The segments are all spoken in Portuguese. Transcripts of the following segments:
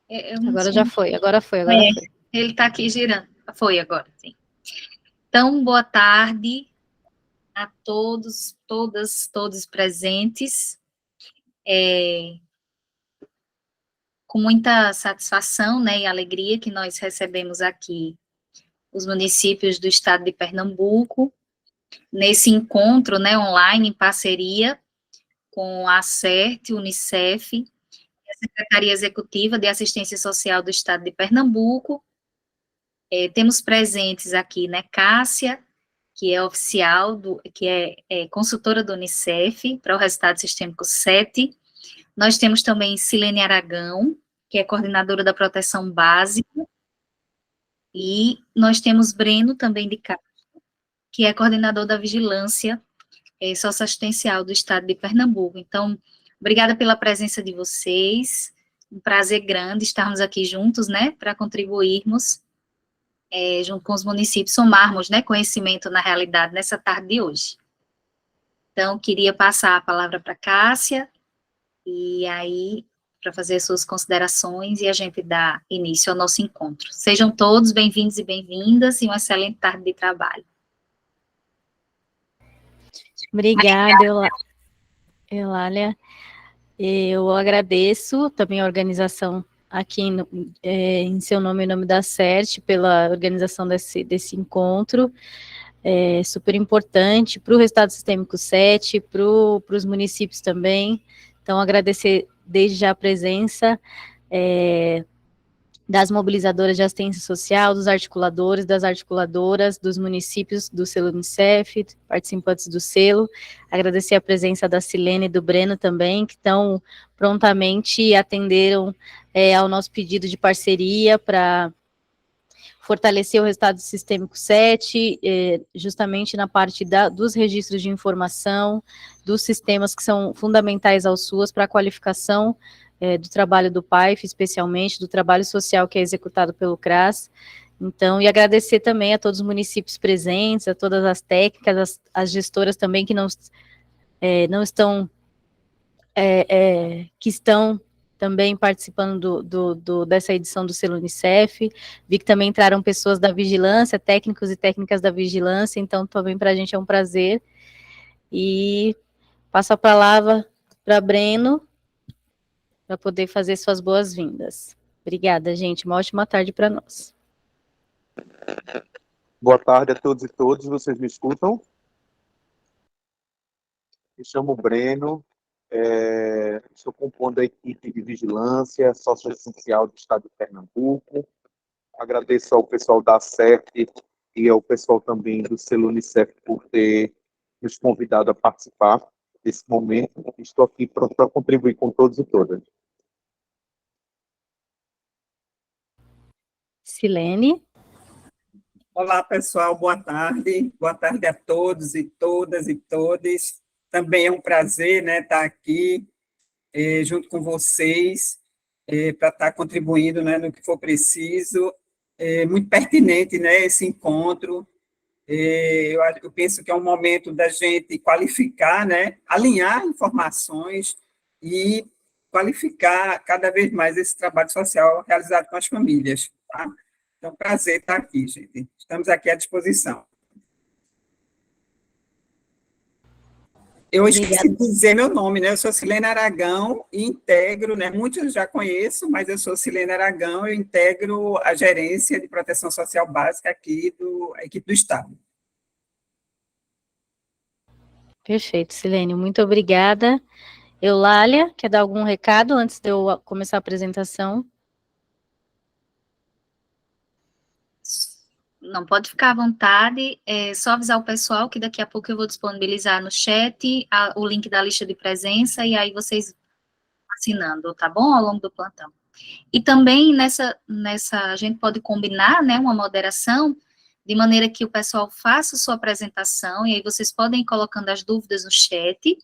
Eu não Agora sei. já foi, agora foi, É, agora foi. ele está aqui girando. Foi agora, sim. Então, boa tarde a todos, todas, todos presentes. Com muita satisfação, né, e alegria que nós recebemos aqui os municípios do estado de Pernambuco, nesse encontro, né, online, em parceria com a ACERT, Unicef, e a Secretaria Executiva de Assistência Social do estado de Pernambuco. Temos presentes aqui, né, Cássia, que é oficial, que é consultora do Unicef para o Resultado Sistêmico 7. Nós temos também Silene Aragão, que é coordenadora da Proteção Básica, e nós temos Breno também de Castro, que é coordenador da Vigilância Socioassistencial do Estado de Pernambuco. Então, obrigada pela presença de vocês, um prazer grande estarmos aqui juntos, né, para contribuirmos junto com os municípios, somarmos, né, conhecimento na realidade nessa tarde de hoje. Então, queria passar a palavra para Cássia, e aí, para fazer as suas considerações e a gente dar início ao nosso encontro. Sejam todos bem-vindos e bem-vindas, e uma excelente tarde de trabalho. Obrigada, Eulália. Eu agradeço também a organização aqui em seu nome, em nome da CERT, pela organização desse encontro. É super importante para o Resultado Sistêmico 7, para os municípios também. Então, agradecer desde já a presença das mobilizadoras de assistência social, dos articuladores, das articuladoras, dos municípios do selo Unicef, participantes do selo, agradecer a presença da Silene e do Breno também, que estão prontamente atenderam ao nosso pedido de parceria para fortalecer o Resultado Sistêmico 7, justamente na parte dos registros de informação, dos sistemas que são fundamentais aos SUAS para a qualificação do trabalho do PAIF, especialmente, do trabalho social que é executado pelo CRAS. Então, e agradecer também a todos os municípios presentes, a todas as técnicas, as gestoras também que não estão, que estão também participando dessa edição do selo Unicef. Vi que também entraram pessoas da vigilância, técnicos e técnicas da vigilância, então também para a gente é um prazer. E passo a palavra para Breno, para poder fazer suas boas-vindas. Obrigada, gente. Uma ótima tarde para nós. Boa tarde a todos e todas. Vocês me escutam? Me chamo Breno, estou compondo a equipe de vigilância socioessencial do Estado de Pernambuco. Agradeço ao pessoal da CERT e ao pessoal também do selo Unicef por ter nos convidado a participar desse momento. Estou aqui pronto para contribuir com todos e todas. Silene. Olá, pessoal, boa tarde. Boa tarde a todos e todas e todes. Também é um prazer, né, estar aqui junto com vocês para estar contribuindo, né, no que for preciso. É muito pertinente, né, esse encontro. Eu penso que é um momento da gente qualificar, né, alinhar informações e qualificar cada vez mais esse trabalho social realizado com as famílias, tá? É um prazer estar aqui, gente. Estamos aqui à disposição. Eu esqueci de dizer meu nome, né? Eu sou Silene Aragão e integro, né? Muitos já conheço, mas eu sou Silene Aragão e integro a gerência de proteção social básica aqui da equipe do Estado. Perfeito, Silene. Muito obrigada. Eulália, quer dar algum recado antes de eu começar a apresentação? Não, pode ficar à vontade, só avisar o pessoal que daqui a pouco eu vou disponibilizar no chat o link da lista de presença, e aí vocês assinando, tá bom? Ao longo do plantão. E também nessa a gente pode combinar, né, uma moderação, de maneira que o pessoal faça sua apresentação, e aí vocês podem ir colocando as dúvidas no chat,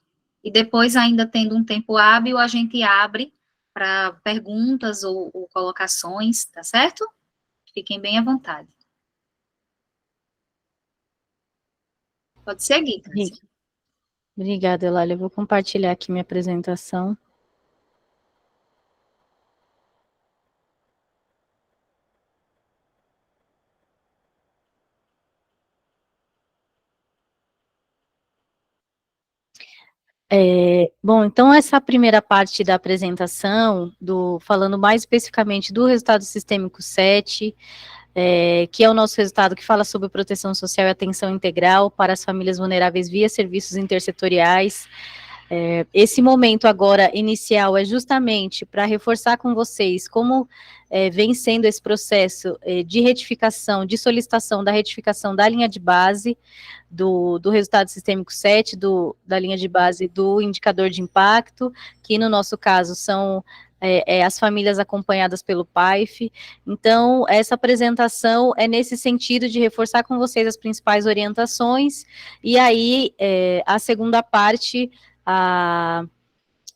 e depois, ainda tendo um tempo hábil, a gente abre para perguntas ou colocações, tá certo? Fiquem bem à vontade. Pode seguir, Cássia. Obrigada, Eulália. Eu vou compartilhar aqui minha apresentação. Bom, então essa primeira parte da apresentação, falando mais especificamente do resultado sistêmico 7, que é o nosso resultado que fala sobre proteção social e atenção integral para as famílias vulneráveis via serviços intersetoriais. Esse momento agora inicial é justamente para reforçar com vocês como vem sendo esse processo de retificação, de solicitação da retificação da linha de base do resultado sistêmico 7, da linha de base do indicador de impacto, que no nosso caso são as famílias acompanhadas pelo PAIF. Então, essa apresentação é nesse sentido de reforçar com vocês as principais orientações, e aí a segunda parte, a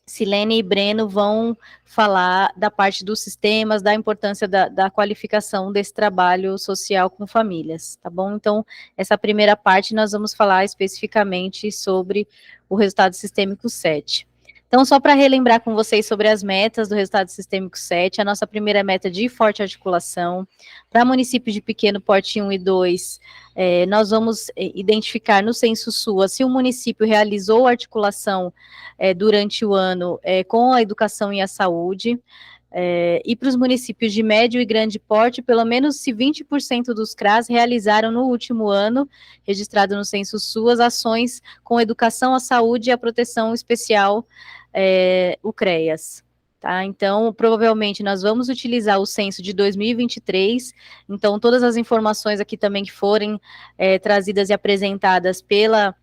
Silene e Breno vão falar da parte dos sistemas, da importância da qualificação desse trabalho social com famílias, tá bom? Então, essa primeira parte nós vamos falar especificamente sobre o resultado sistêmico 7. Então, só para relembrar com vocês sobre as metas do resultado sistêmico 7, a nossa primeira meta de forte articulação. Para municípios de pequeno porte 1 e 2, nós vamos identificar no censo SUA se o município realizou articulação durante o ano com a educação e a saúde. E para os municípios de médio e grande porte, pelo menos se 20% dos CRAS realizaram no último ano, registrado no censo SUAS, ações com educação, a saúde e a proteção especial, o CREAS. Tá? Então, provavelmente, nós vamos utilizar o censo de 2023, então, todas as informações aqui também que forem trazidas e apresentadas pela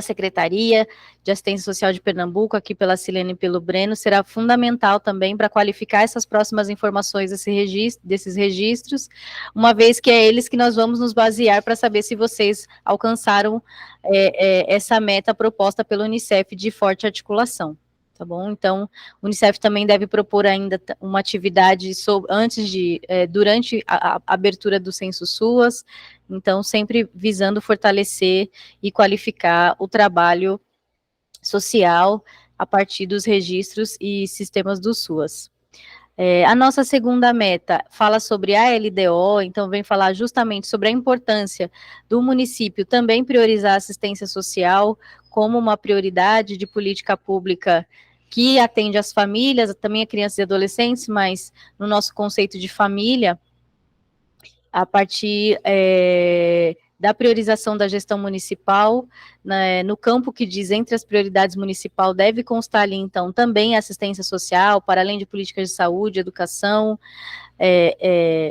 Secretaria de Assistência Social de Pernambuco, aqui pela Silene e pelo Breno, será fundamental também para qualificar essas próximas informações desses registros, uma vez que é eles que nós vamos nos basear para saber se vocês alcançaram essa meta proposta pelo Unicef de forte articulação. Tá bom? Então, o Unicef também deve propor ainda uma atividade durante a abertura do censo SUAS, então sempre visando fortalecer e qualificar o trabalho social a partir dos registros e sistemas do SUAS. A nossa segunda meta fala sobre a LDO, então vem falar justamente sobre a importância do município também priorizar a assistência social como uma prioridade de política pública que atende às famílias, também a crianças e adolescentes, mas no nosso conceito de família, a partir da priorização da gestão municipal, né, no campo que diz entre as prioridades municipal, deve constar ali, então, também a assistência social, para além de políticas de saúde, educação,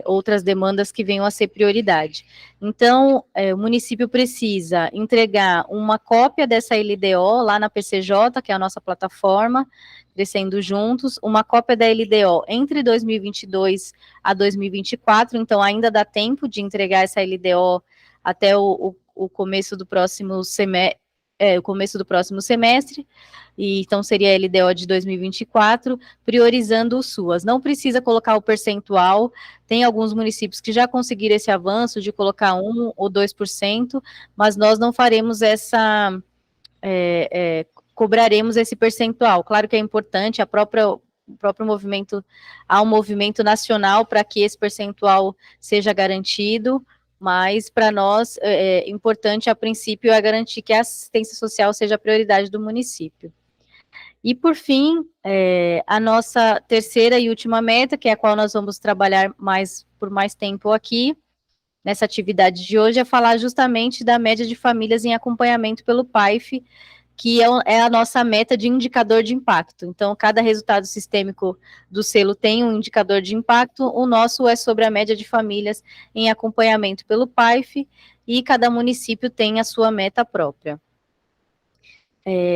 outras demandas que venham a ser prioridade. Então, o município precisa entregar uma cópia dessa LDO lá na PCJ, que é a nossa plataforma, Crescendo Juntos, uma cópia da LDO entre 2022 a 2024, então ainda dá tempo de entregar essa LDO até o começo do próximo semestre, e então seria a LDO de 2024, priorizando o SUAS. Não precisa colocar o percentual, tem alguns municípios que já conseguiram esse avanço de colocar 1 ou 2%, mas nós não faremos cobraremos esse percentual. Claro que é importante, o próprio movimento, há um movimento nacional para que esse percentual seja garantido, mas para nós importante, a princípio, é garantir que a assistência social seja a prioridade do município. E, por fim, a nossa terceira e última meta, que é a qual nós vamos trabalhar por mais tempo aqui, nessa atividade de hoje, é falar justamente da média de famílias em acompanhamento pelo PAIF, que é a nossa meta de indicador de impacto. Então, cada resultado sistêmico do selo tem um indicador de impacto, o nosso é sobre a média de famílias em acompanhamento pelo PAIF, e cada município tem a sua meta própria.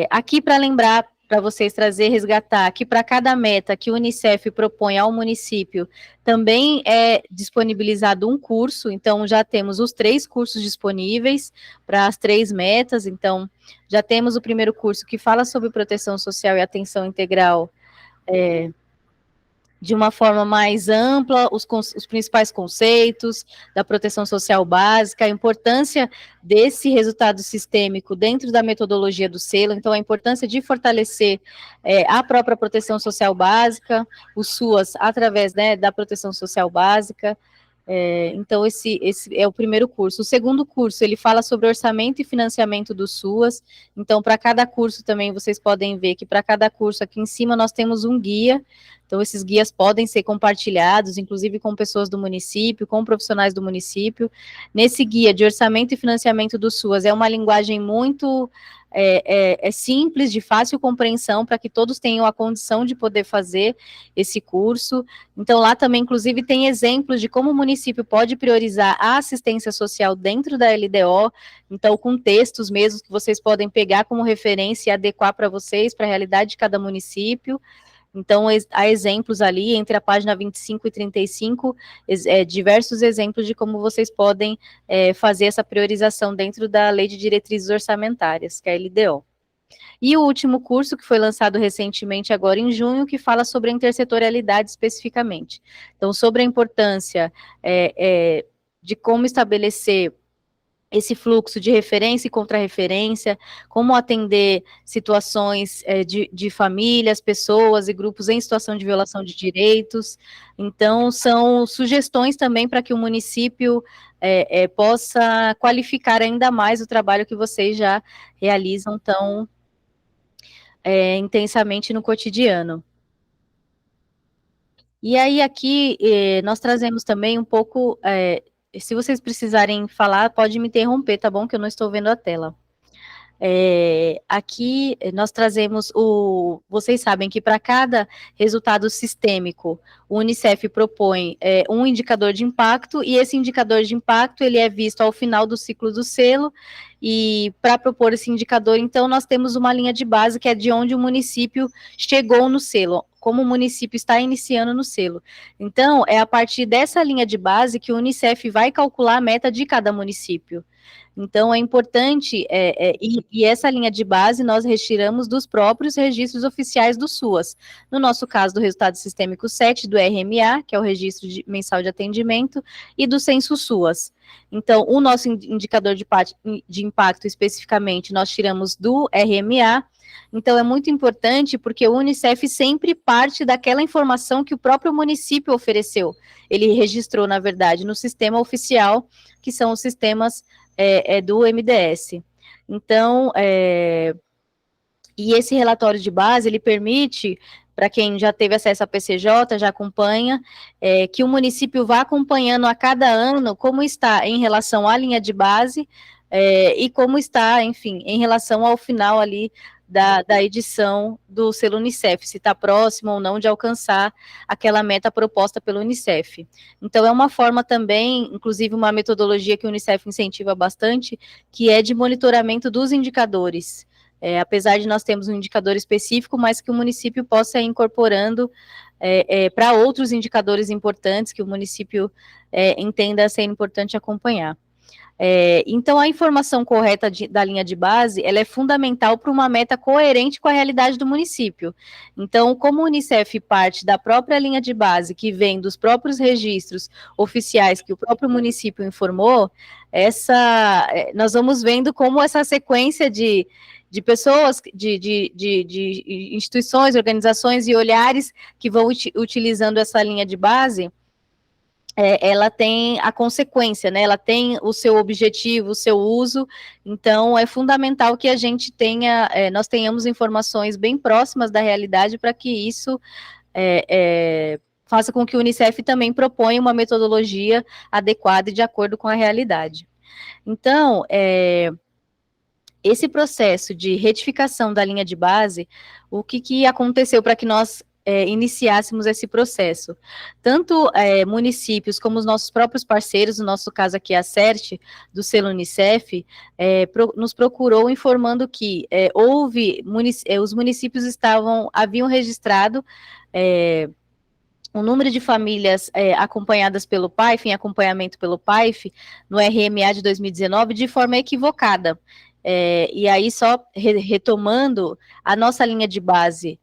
Aqui, para lembrar, para vocês resgatar, que para cada meta que o Unicef propõe ao município, também é disponibilizado um curso, então já temos os 3 cursos disponíveis para as 3 metas, então já temos o primeiro curso que fala sobre proteção social e atenção integral, de uma forma mais ampla, os principais conceitos da proteção social básica, a importância desse resultado sistêmico dentro da metodologia do selo, então a importância de fortalecer a própria proteção social básica, o SUAS, através da proteção social básica, Então, esse é o primeiro curso. O segundo curso, ele fala sobre orçamento e financiamento do SUAS. Então, para cada curso também, vocês podem ver que para cada curso, aqui em cima, nós temos um guia. Então, esses guias podem ser compartilhados, inclusive com pessoas do município, com profissionais do município. Nesse guia de orçamento e financiamento do SUAS, é uma linguagem muito simples, de fácil compreensão, para que todos tenham a condição de poder fazer esse curso. Então, lá também, inclusive, tem exemplos de como o município pode priorizar a assistência social dentro da LDO, então, com textos mesmo que vocês podem pegar como referência e adequar para vocês, para a realidade de cada município. Então, há exemplos ali, entre a página 25 e 35, diversos exemplos de como vocês podem fazer essa priorização dentro da Lei de Diretrizes Orçamentárias, que é a LDO. E o último curso, que foi lançado recentemente, agora em junho, que fala sobre a intersetorialidade especificamente. Então, sobre a importância de como estabelecer esse fluxo de referência e contra-referência, como atender situações de famílias, pessoas e grupos em situação de violação de direitos. Então, são sugestões também para que o município possa qualificar ainda mais o trabalho que vocês já realizam tão intensamente no cotidiano. E aí, aqui, nós trazemos também um pouco... se vocês precisarem falar, pode me interromper, tá bom? Que eu não estou vendo a tela. Aqui nós trazemos vocês sabem que para cada resultado sistêmico, o Unicef propõe um indicador de impacto, e esse indicador de impacto, ele é visto ao final do ciclo do selo, e para propor esse indicador, então, nós temos uma linha de base, que é de onde o município chegou no selo, como o município está iniciando no selo. Então, é a partir dessa linha de base que o Unicef vai calcular a meta de cada município. Então, é importante, e essa linha de base nós retiramos dos próprios registros oficiais do SUAS. No nosso caso, do resultado sistêmico 7, do RMA, que é o registro mensal de atendimento, e do censo SUAS. Então, o nosso indicador de impacto, especificamente, nós tiramos do RMA. Então, é muito importante, porque o Unicef sempre parte daquela informação que o próprio município ofereceu. Ele registrou, na verdade, no sistema oficial, que são os sistemas do MDS. Então, e esse relatório de base, ele permite, para quem já teve acesso à PCJ, já acompanha, que o município vá acompanhando a cada ano como está em relação à linha de base, e como está, enfim, em relação ao final ali da edição do selo Unicef, se está próximo ou não de alcançar aquela meta proposta pelo Unicef. Então, é uma forma também, inclusive uma metodologia que o Unicef incentiva bastante, que é de monitoramento dos indicadores. Apesar de nós termos um indicador específico, mas que o município possa ir incorporando para outros indicadores importantes que o município entenda ser importante acompanhar. Então, a informação correta da linha de base, ela é fundamental para uma meta coerente com a realidade do município. Então, como o Unicef parte da própria linha de base, que vem dos próprios registros oficiais que o próprio município informou, nós vamos vendo como essa sequência de pessoas, de instituições, organizações e olhares que vão utilizando essa linha de base, ela tem a consequência, né? Ela tem o seu objetivo, o seu uso. Então, é fundamental que a gente nós tenhamos informações bem próximas da realidade para que isso faça com que o Unicef também proponha uma metodologia adequada e de acordo com a realidade. Então, esse processo de retificação da linha de base, o que aconteceu para que nós iniciássemos esse processo? Tanto municípios como os nossos próprios parceiros, no nosso caso aqui a CERT, do selo Unicef, nos procurou informando que os municípios haviam registrado o número de famílias acompanhadas pelo PAIF, em acompanhamento pelo PAIF, no RMA de 2019, de forma equivocada. E aí, só retomando, a nossa linha de base,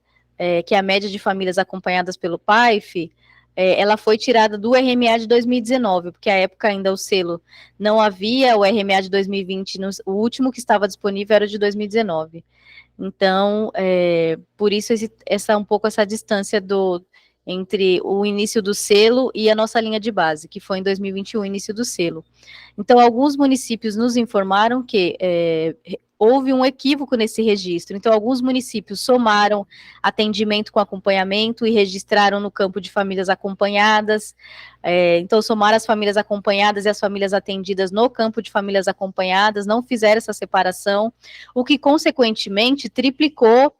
que é a média de famílias acompanhadas pelo PAIF, ela foi tirada do RMA de 2019, porque à época ainda o selo não havia, o RMA de 2020, o último que estava disponível era o de 2019. Então, por isso um pouco essa distância entre o início do selo e a nossa linha de base, que foi em 2021, o início do selo. Então, alguns municípios nos informaram que houve um equívoco nesse registro. Então, alguns municípios somaram atendimento com acompanhamento e registraram no campo de famílias acompanhadas. Então, somaram as famílias acompanhadas e as famílias atendidas no campo de famílias acompanhadas, não fizeram essa separação, o que, consequentemente, duplicou,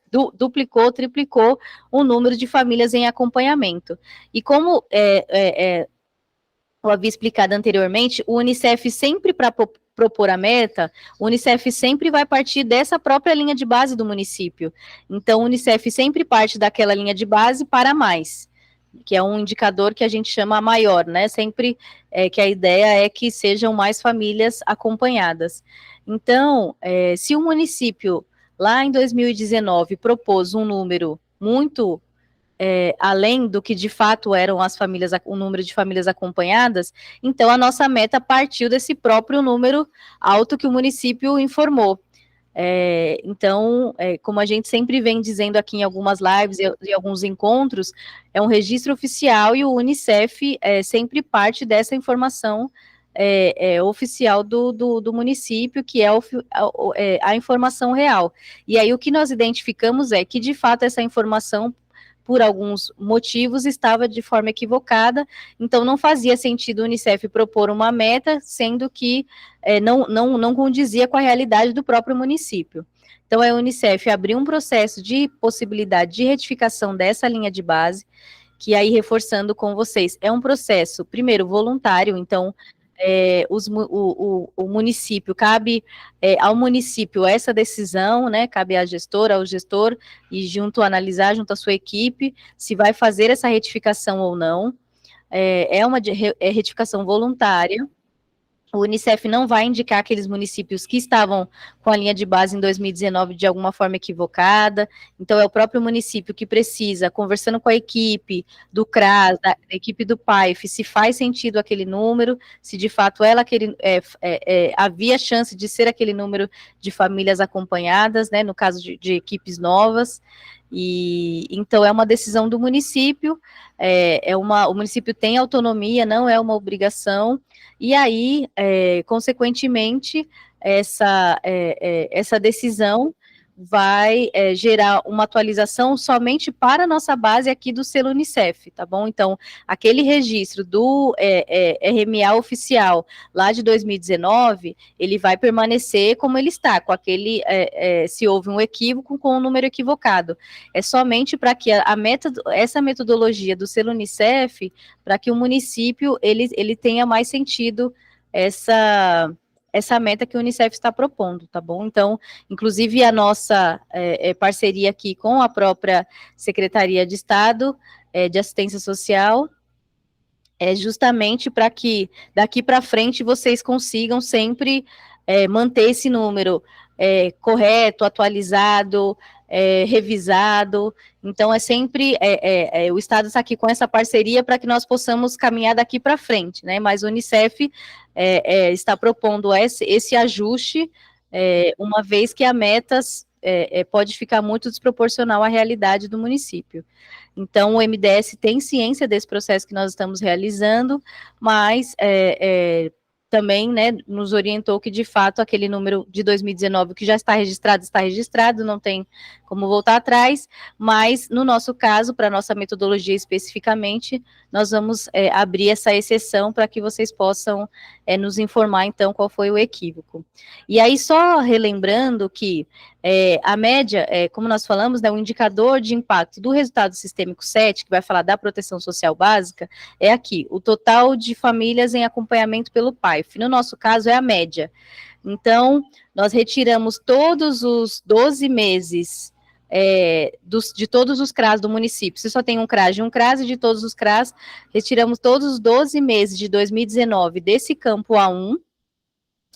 triplicou o número de famílias em acompanhamento. E como eu havia explicado anteriormente, o Unicef sempre, para propor a meta, o Unicef sempre vai partir dessa própria linha de base do município. Então, o Unicef sempre parte daquela linha de base para mais, que é um indicador que a gente chama maior, né? Sempre que a ideia é que sejam mais famílias acompanhadas. Então, se o município, lá em 2019, propôs um número muito além do que de fato eram as famílias, o número de famílias acompanhadas, então a nossa meta partiu desse próprio número alto que o município informou. Então, como a gente sempre vem dizendo aqui em algumas lives e alguns encontros, é um registro oficial e o Unicef sempre parte dessa informação oficial do município, que é a informação real. E aí o que nós identificamos é que, de fato, essa informação, por alguns motivos, estava de forma equivocada, então não fazia sentido o Unicef propor uma meta, sendo que não condizia com a realidade do próprio município. Então, a Unicef abriu um processo de possibilidade de retificação dessa linha de base, que aí, reforçando com vocês, é um processo, primeiro, voluntário, então, o município, cabe ao município essa decisão, né, cabe à gestora, ao gestor, e analisar junto à sua equipe, se vai fazer essa retificação ou não. É uma retificação voluntária. O Unicef não vai indicar aqueles municípios que estavam com a linha de base em 2019 de alguma forma equivocada, então é o próprio município que precisa, conversando com a equipe do CRAS, da equipe do PAIF, se faz sentido aquele número, se de fato havia chance de ser aquele número de famílias acompanhadas, né, no caso de equipes novas. E então é uma decisão do município, o município tem autonomia, não é uma obrigação, e aí, consequentemente, essa decisão vai gerar uma atualização somente para a nossa base aqui do selo Unicef, tá bom? Então, aquele registro do RMA oficial lá de 2019, ele vai permanecer como ele está, com aquele, se houve um equívoco, com um número equivocado. É somente para que essa metodologia do selo Unicef, para que o município, ele tenha mais sentido essa meta que o Unicef está propondo, tá bom? Então, inclusive a nossa parceria aqui com a própria Secretaria de Estado de Assistência Social é justamente para que daqui para frente vocês consigam sempre manter esse número correto, atualizado, revisado. Então, é sempre o Estado está aqui com essa parceria para que nós possamos caminhar daqui para frente, né? Mas o Unicef está propondo esse ajuste, uma vez que a metas pode ficar muito desproporcional à realidade do município. Então, o MDS tem ciência desse processo que nós estamos realizando, mas também, né, nos orientou que, de fato, aquele número de 2019 que já está registrado, não tem como voltar atrás, mas, no nosso caso, para a nossa metodologia especificamente, nós vamos abrir essa exceção para que vocês possam nos informar, então, qual foi o equívoco. E aí, só relembrando que a média, como nós falamos, né, o indicador de impacto do resultado sistêmico 7, que vai falar da proteção social básica, é aqui, o total de famílias em acompanhamento pelo PAIF. No nosso caso, é a média. Então, nós retiramos todos os 12 meses de todos os CRAS do município. Se só tem um CRAS e de todos os CRAS, retiramos todos os 12 meses de 2019 desse campo A1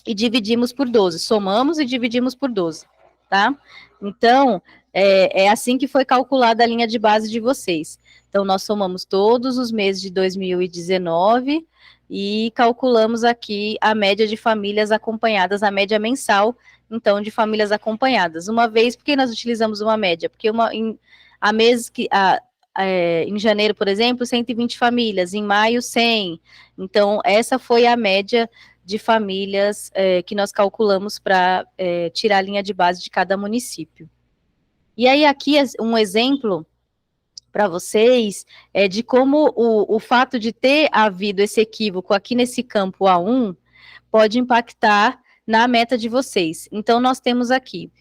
e dividimos por 12. Somamos e dividimos por 12. Tá? Então, é assim que foi calculada a linha de base de vocês. Então, nós somamos todos os meses de 2019 e calculamos aqui a média de famílias acompanhadas, a média mensal, então, de famílias acompanhadas. Uma vez, por que nós utilizamos uma média? Porque em janeiro, por exemplo, 120 famílias, em maio, 100. Então, essa foi a média de famílias que nós calculamos para tirar a linha de base de cada município. E aí, aqui, um exemplo para vocês de como o fato de ter havido esse equívoco aqui nesse campo A1 pode impactar na meta de vocês. Então, nós temos aqui,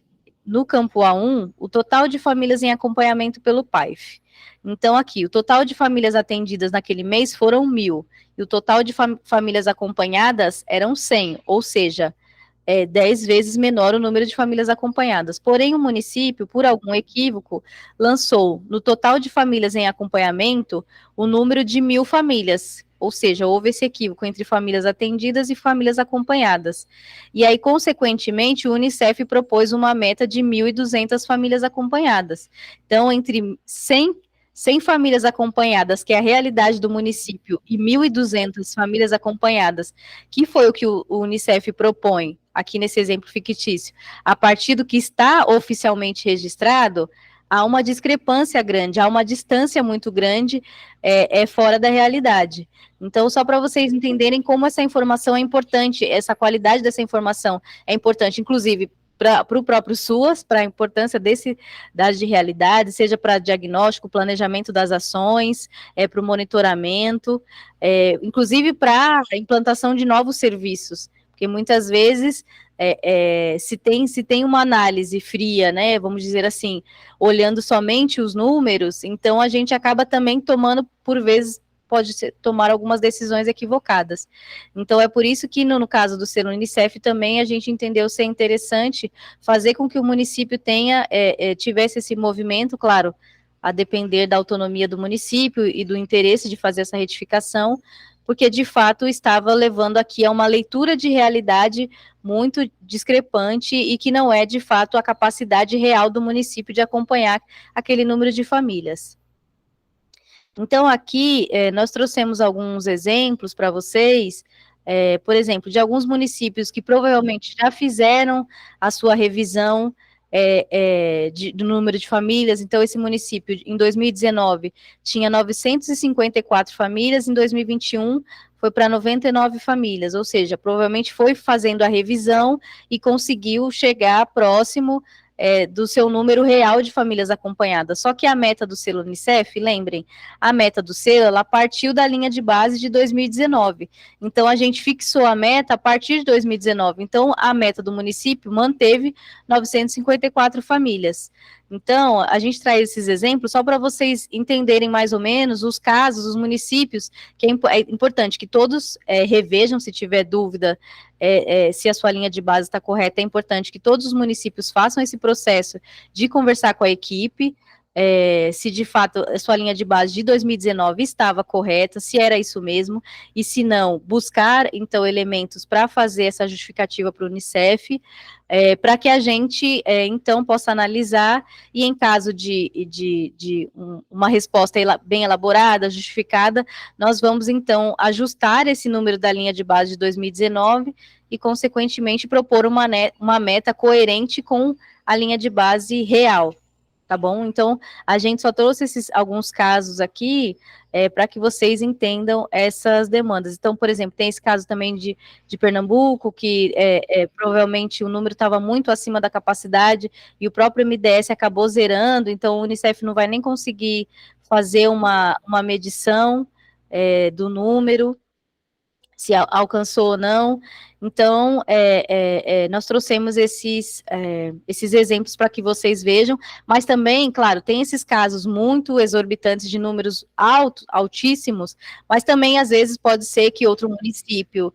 no campo A1, o total de famílias em acompanhamento pelo PAIF. Então, aqui, o total de famílias atendidas naquele mês foram 1.000, e o total de famílias acompanhadas eram 100, ou seja, 10 vezes menor o número de famílias acompanhadas. Porém, o município, por algum equívoco, lançou, no total de famílias em acompanhamento, o número de 1.000 famílias, ou seja, houve esse equívoco entre famílias atendidas e famílias acompanhadas. E aí, consequentemente, o Unicef propôs uma meta de 1.200 famílias acompanhadas. Então, entre 100 famílias acompanhadas, que é a realidade do município, e 1.200 famílias acompanhadas, que foi o que o Unicef propõe, aqui nesse exemplo fictício, a partir do que está oficialmente registrado, há uma discrepância grande, há uma distância muito grande fora da realidade. Então, só para vocês entenderem como essa informação é importante, essa qualidade dessa informação é importante, inclusive, para o próprio SUAS, para a importância desse dados de realidade, seja para diagnóstico, planejamento das ações, para o monitoramento, inclusive para a implantação de novos serviços, porque muitas vezes se tem uma análise fria, né, vamos dizer assim, olhando somente os números, então a gente acaba também tomando, por vezes, tomar algumas decisões equivocadas. Então, é por isso que, no caso do selo Unicef, também a gente entendeu ser interessante fazer com que o município tivesse esse movimento, claro, a depender da autonomia do município e do interesse de fazer essa retificação, porque, de fato, estava levando aqui a uma leitura de realidade muito discrepante e que não é, de fato, a capacidade real do município de acompanhar aquele número de famílias. Então, aqui, nós trouxemos alguns exemplos para vocês, por exemplo, de alguns municípios que provavelmente já fizeram a sua revisão do número de famílias. Então, esse município, em 2019, tinha 954 famílias, em 2021, foi para 99 famílias, ou seja, provavelmente foi fazendo a revisão e conseguiu chegar próximo do seu número real de famílias acompanhadas. Só que a meta do selo Unicef, lembrem, a meta do selo, ela partiu da linha de base de 2019. Então, a gente fixou a meta a partir de 2019. Então, a meta do município manteve 954 famílias. Então, a gente traz esses exemplos só para vocês entenderem mais ou menos os casos, os municípios, que é importante que todos revejam, se tiver dúvida, se a sua linha de base está correta, é importante que todos os municípios façam esse processo de conversar com a equipe, se de fato a sua linha de base de 2019 estava correta, se era isso mesmo, e se não, buscar, então, elementos para fazer essa justificativa para o Unicef, para que a gente, então, possa analisar, e em caso de uma resposta bem elaborada, justificada, nós vamos, então, ajustar esse número da linha de base de 2019 e, consequentemente, propor uma meta coerente com a linha de base real. Tá bom? Então, a gente só trouxe alguns casos aqui para que vocês entendam essas demandas. Então, por exemplo, tem esse caso também de Pernambuco, que provavelmente o número estava muito acima da capacidade e o próprio MDS acabou zerando, então o Unicef não vai nem conseguir fazer uma medição do número, se alcançou ou não. Então, nós trouxemos esses exemplos para que vocês vejam, mas também, claro, tem esses casos muito exorbitantes de números altíssimos, mas também, às vezes, pode ser que outro município,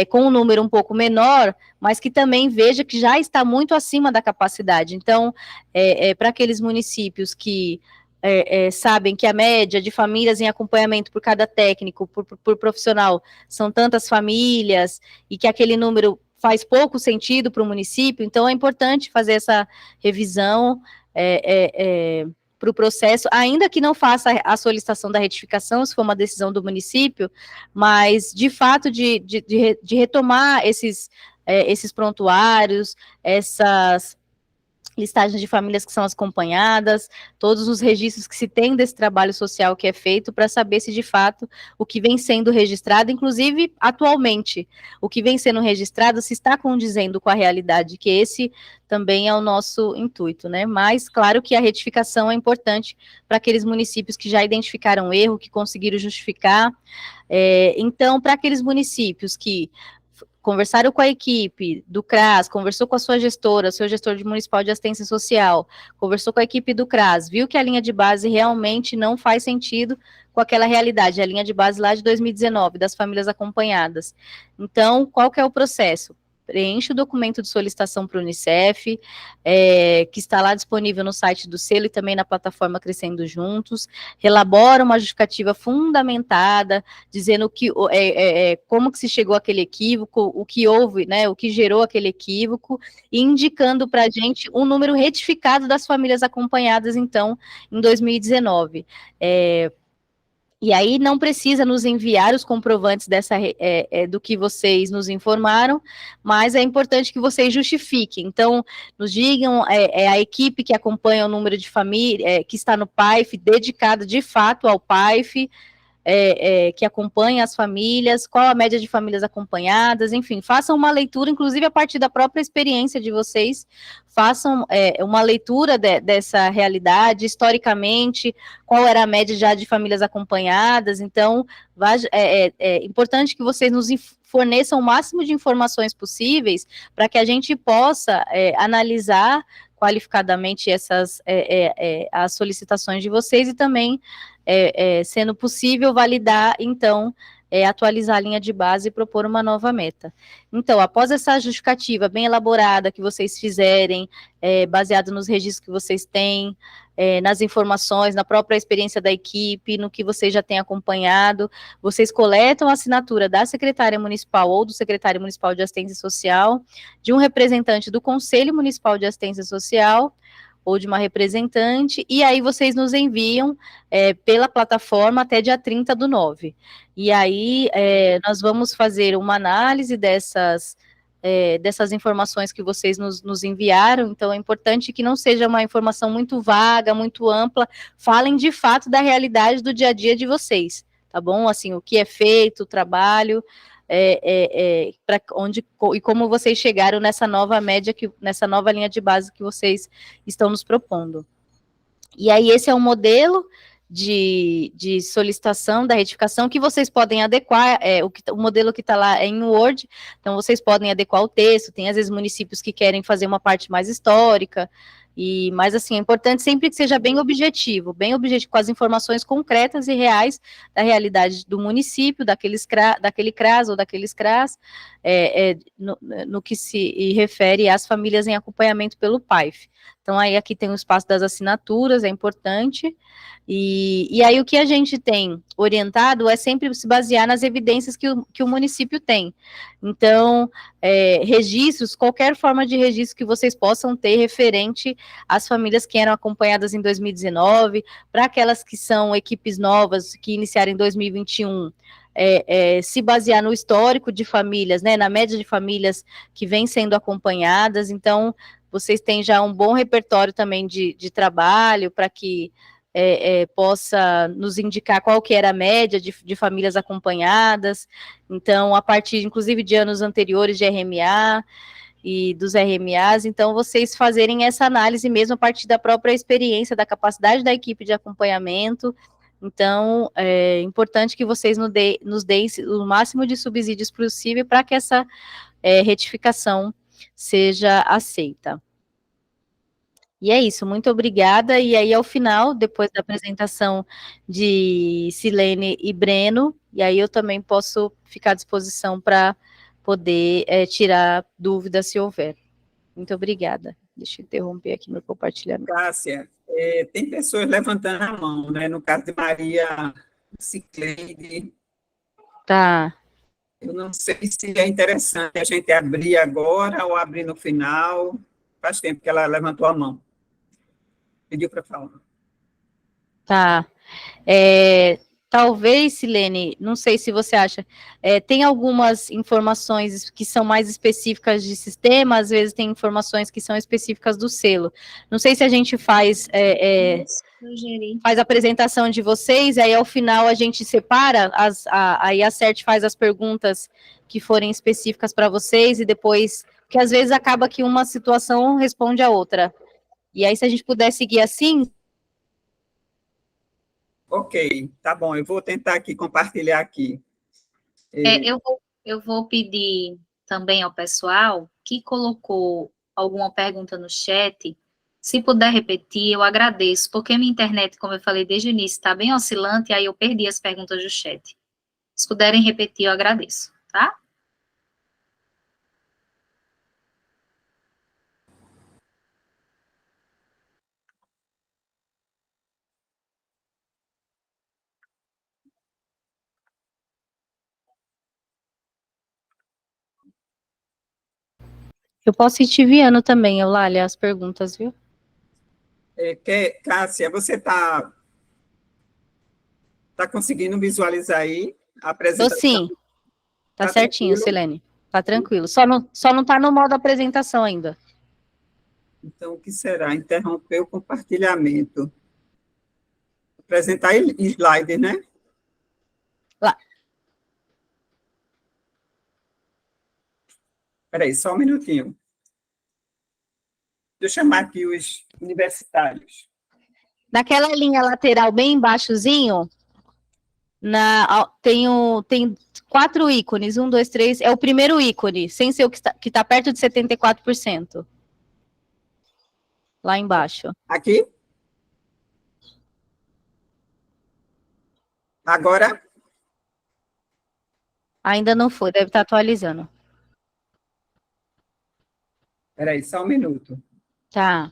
com um número um pouco menor, mas que também veja que já está muito acima da capacidade. Então, para aqueles municípios que sabem que a média de famílias em acompanhamento por cada técnico, por profissional, são tantas famílias, e que aquele número faz pouco sentido para o município, então é importante fazer essa revisão para o processo, ainda que não faça a solicitação da retificação, se for uma decisão do município, mas, de fato, de retomar esses prontuários, listagem de famílias que são acompanhadas, todos os registros que se tem desse trabalho social que é feito, para saber se de fato o que vem sendo registrado, inclusive atualmente, o que vem sendo registrado se está condizendo com a realidade, que esse também é o nosso intuito, né? Mas, claro que a retificação é importante para aqueles municípios que já identificaram erro, que conseguiram justificar. Então, para aqueles municípios que conversaram com a equipe do CRAS, conversou com a sua gestora, seu gestor municipal de assistência social, conversou com a equipe do CRAS, viu que a linha de base realmente não faz sentido com aquela realidade, a linha de base lá de 2019, das famílias acompanhadas. Então, qual que é o processo? Preenche o documento de solicitação para o Unicef, que está lá disponível no site do selo e também na plataforma Crescendo Juntos, elabora uma justificativa fundamentada, dizendo que, como que se chegou àquele equívoco, o que houve, né, o que gerou aquele equívoco, e indicando para a gente um número retificado das famílias acompanhadas, então, em 2019. E aí não precisa nos enviar os comprovantes do que vocês nos informaram, mas é importante que vocês justifiquem. Então, nos digam a equipe que acompanha o número de família, que está no PAIF, dedicada de fato ao PAIF, que acompanha as famílias, qual a média de famílias acompanhadas, enfim, façam uma leitura, inclusive a partir da própria experiência de vocês, façam uma leitura dessa realidade, historicamente, qual era a média já de famílias acompanhadas, então, é importante que vocês nos forneçam o máximo de informações possíveis, para que a gente possa analisar qualificadamente as solicitações de vocês e também, sendo possível, validar, então, atualizar a linha de base e propor uma nova meta. Então, após essa justificativa bem elaborada que vocês fizerem, baseado nos registros que vocês têm, nas informações, na própria experiência da equipe, no que vocês já têm acompanhado, vocês coletam a assinatura da secretária municipal ou do secretário municipal de assistência social, de um representante do Conselho Municipal de Assistência Social, ou de uma representante, e aí vocês nos enviam pela plataforma até dia 30/9. E aí nós vamos fazer uma análise dessas informações que vocês nos enviaram, então é importante que não seja uma informação muito vaga, muito ampla, falem de fato da realidade do dia a dia de vocês, tá bom? Assim, o que é feito, o trabalho, para onde e como vocês chegaram nessa nova média, nessa nova linha de base que vocês estão nos propondo. E aí esse é um modelo de solicitação da retificação que vocês podem adequar, o modelo que está lá é em Word, então vocês podem adequar o texto, tem às vezes municípios que querem fazer uma parte mais histórica, mas assim, é importante sempre que seja bem objetivo, com as informações concretas e reais da realidade do município, daquele CRAS ou daqueles CRAS, no que se refere às famílias em acompanhamento pelo PAIF. Então, aí aqui tem o espaço das assinaturas, é importante, e aí o que a gente tem orientado é sempre se basear nas evidências que o município tem. Então, registros, qualquer forma de registro que vocês possam ter referente às famílias que eram acompanhadas em 2019, para aquelas que são equipes novas, que iniciaram em 2021, se basear no histórico de famílias, né, na média de famílias que vêm sendo acompanhadas, então, vocês têm já um bom repertório também de trabalho, para que possa nos indicar qual que era a média de famílias acompanhadas, então, a partir, inclusive, de anos anteriores de RMA e dos RMAs, então, vocês fazerem essa análise mesmo a partir da própria experiência, da capacidade da equipe de acompanhamento. Então, é importante que vocês nos deem o máximo de subsídios possível para que essa retificação seja aceita. E é isso, muito obrigada. E aí, ao final, depois da apresentação de Silene e Breno, e aí eu também posso ficar à disposição para poder tirar dúvidas se houver. Muito obrigada. Deixa eu interromper aqui meu compartilhamento. Cássia, tem pessoas levantando a mão, né? No caso de Maria Cicleide. Tá. Eu não sei se é interessante a gente abrir agora ou abrir no final. Faz tempo que ela levantou a mão. Pediu para falar. Tá. talvez, Silene, não sei se você acha, tem algumas informações que são mais específicas de sistema, às vezes tem informações que são específicas do selo. Não sei se a gente faz a apresentação de vocês, aí ao final a gente separa, aí a CERT faz as perguntas que forem específicas para vocês, e depois, porque às vezes acaba que uma situação responde a outra. E aí, se a gente puder seguir assim... Ok, tá bom, eu vou tentar aqui compartilhar aqui. Eu vou pedir também ao pessoal que colocou alguma pergunta no chat, se puder repetir, eu agradeço, porque minha internet, como eu falei desde o início, está bem oscilante, e aí eu perdi as perguntas do chat. Se puderem repetir, eu agradeço, tá? Eu posso ir te enviando também, Eulália, as perguntas, viu? Cássia, você está conseguindo visualizar aí a Tô apresentação? sim, tá certinho, tranquilo? Silene, tá tranquilo. Só não tá no modo apresentação ainda. Então, o que será? Interromper o compartilhamento. Apresentar slide, né? Lá. Espera aí, só um minutinho. Deixa eu chamar aqui os universitários. Naquela linha lateral bem embaixozinho, tem 4 ícones, 1, 2, 3, é o primeiro ícone, sem ser o que tá perto de 74%. Lá embaixo. Aqui? Agora? Ainda não foi, deve estar atualizando. Espera aí, só um minuto. Tá.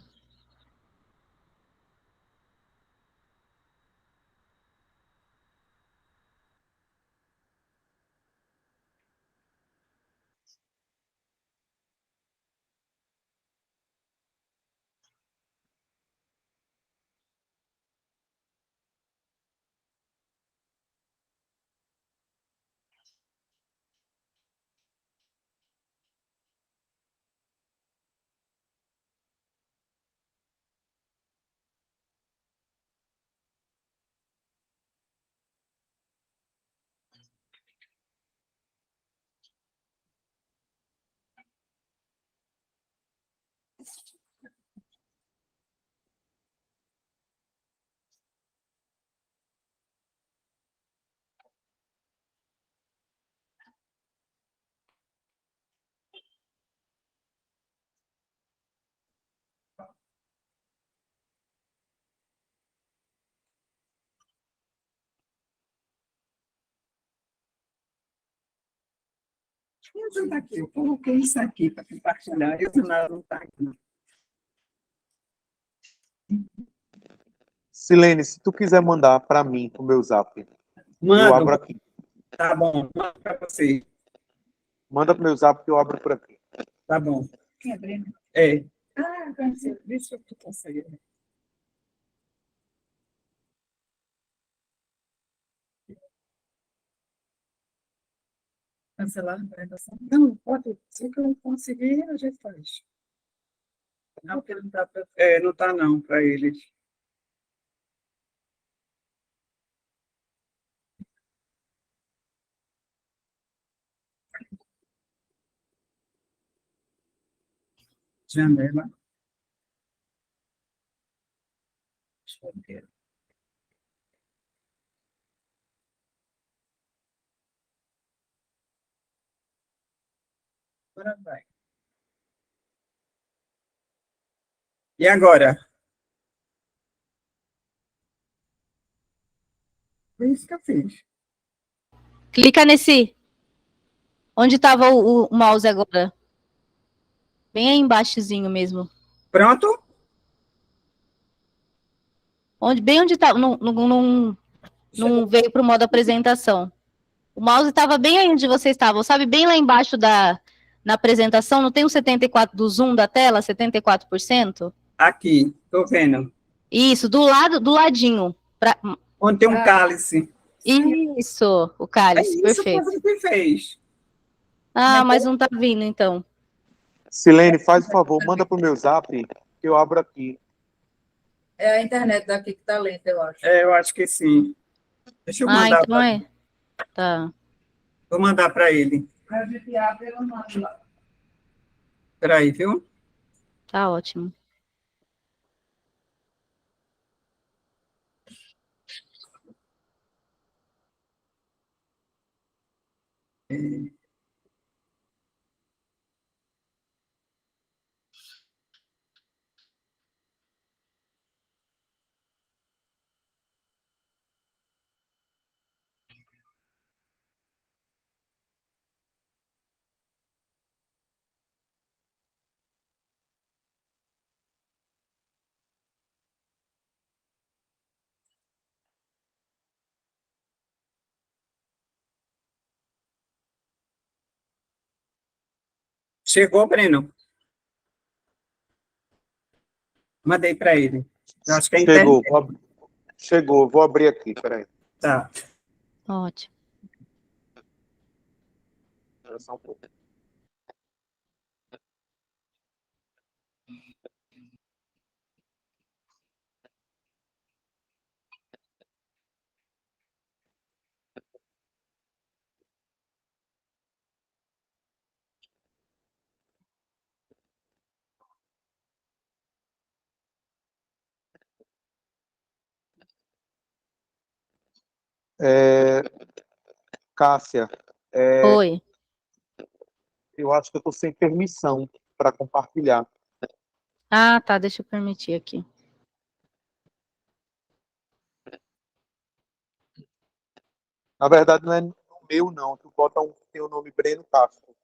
Me ajuda aqui, eu coloquei isso aqui para compartilhar, eu não está aqui. Silene, se tu quiser mandar para mim, pro meu zap, eu abro Mando, aqui. tá bom, mando para você. Manda pro meu zap que eu abro por aqui. Tá bom. Quem é Breno? É. Ah, deixa eu tu consegue. Cancelar a apresentação? Não, pode. Se eu não conseguir, a gente faz. Não, porque não está não tá não, para eles. Janela. Deixa eu ver. Agora vai. E agora? Foi isso que eu fiz. Clica nesse... Onde estava o mouse agora? Bem aí embaixozinho mesmo. Pronto? Bem onde estava... Não veio para o modo apresentação. O mouse estava bem aí onde vocês estavam, sabe? Bem lá embaixo na apresentação, não tem o 74% do zoom da tela, 74%? Aqui, estou vendo. Isso, do ladinho. Onde tem um cálice. Isso, o É cálice, isso que perfeito. você fez. Ah, mas não tá vindo, então. Silene, faz o favor, manda pro meu zap, que eu abro aqui. É a internet daqui que tá lenta, eu acho. Eu acho que sim. Deixa eu Ah, mandar então é. Tá. Vou mandar para ele. A gente abre, ela manda lá. Espera aí, viu? Tá ótimo. Chegou, Breno? Mandei para ele. Eu acho que é Chegou, internet. chegou, vou abrir aqui, peraí. Tá. Ótimo. Espera só um pouco. Cássia, Oi. eu acho que eu estou sem permissão para compartilhar. Ah, tá, deixa eu permitir aqui. Na verdade, não é no meu, não. Tu bota tem o nome Breno Castro,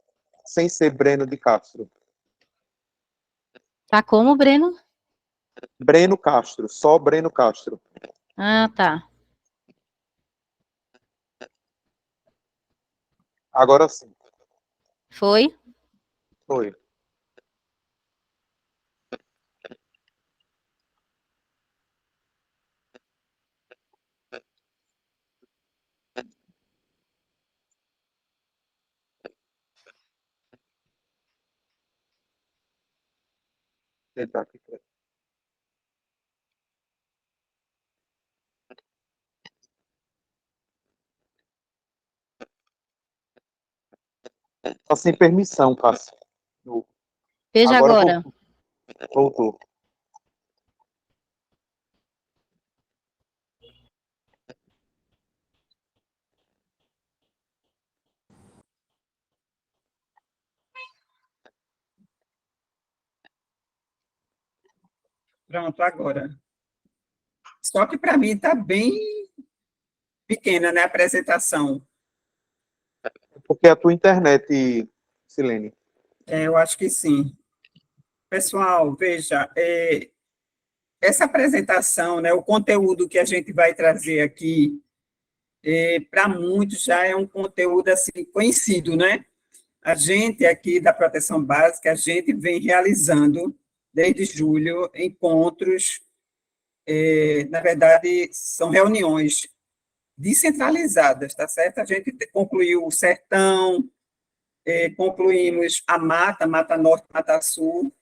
sem ser Breno de Castro. Tá como, Breno? Breno Castro, só Breno Castro. Ah, tá. Agora sim, Foi? foi. Tentar aqui. Tá sem permissão, Cássia. Veja Agora agora. voltou. Pronto, agora. Só que para mim está bem pequena, né, a apresentação. Porque a tua internet, Silene. Eu acho que sim. Pessoal, veja, essa apresentação, né, o conteúdo que a gente vai trazer aqui, para muitos já é um conteúdo assim conhecido, né? A gente aqui da Proteção Básica, a gente vem realizando desde julho encontros, na verdade, são reuniões descentralizadas, tá certo? A gente concluiu o Sertão, concluímos a Mata Norte, Mata Sul,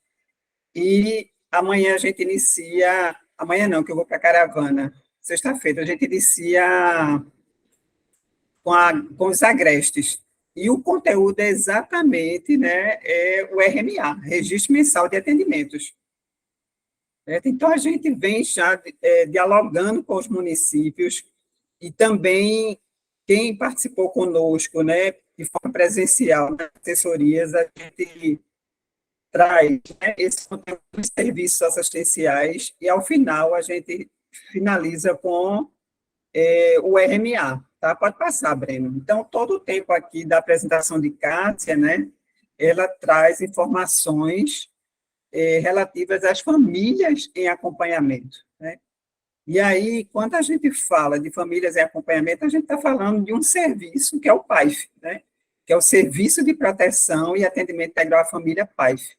e amanhã a gente inicia, amanhã não, que eu vou para a Caravana, sexta-feira, a gente inicia com os agrestes. E o conteúdo é exatamente, né, o RMA, Registro Mensal de Atendimentos. Então, a gente vem já dialogando com os municípios e também quem participou conosco, né, de forma presencial, nas assessorias, a gente traz, né, esse conteúdo de serviços assistenciais e, ao final, a gente finaliza com o RMA. Tá? Pode passar, Breno. Então, todo o tempo aqui da apresentação de Cássia, né, ela traz informações relativas às famílias em acompanhamento, né? E aí, quando a gente fala de famílias em acompanhamento, a gente está falando de um serviço que é o PAIF, né? Que é o Serviço de Proteção e Atendimento Integral à Família PAIF.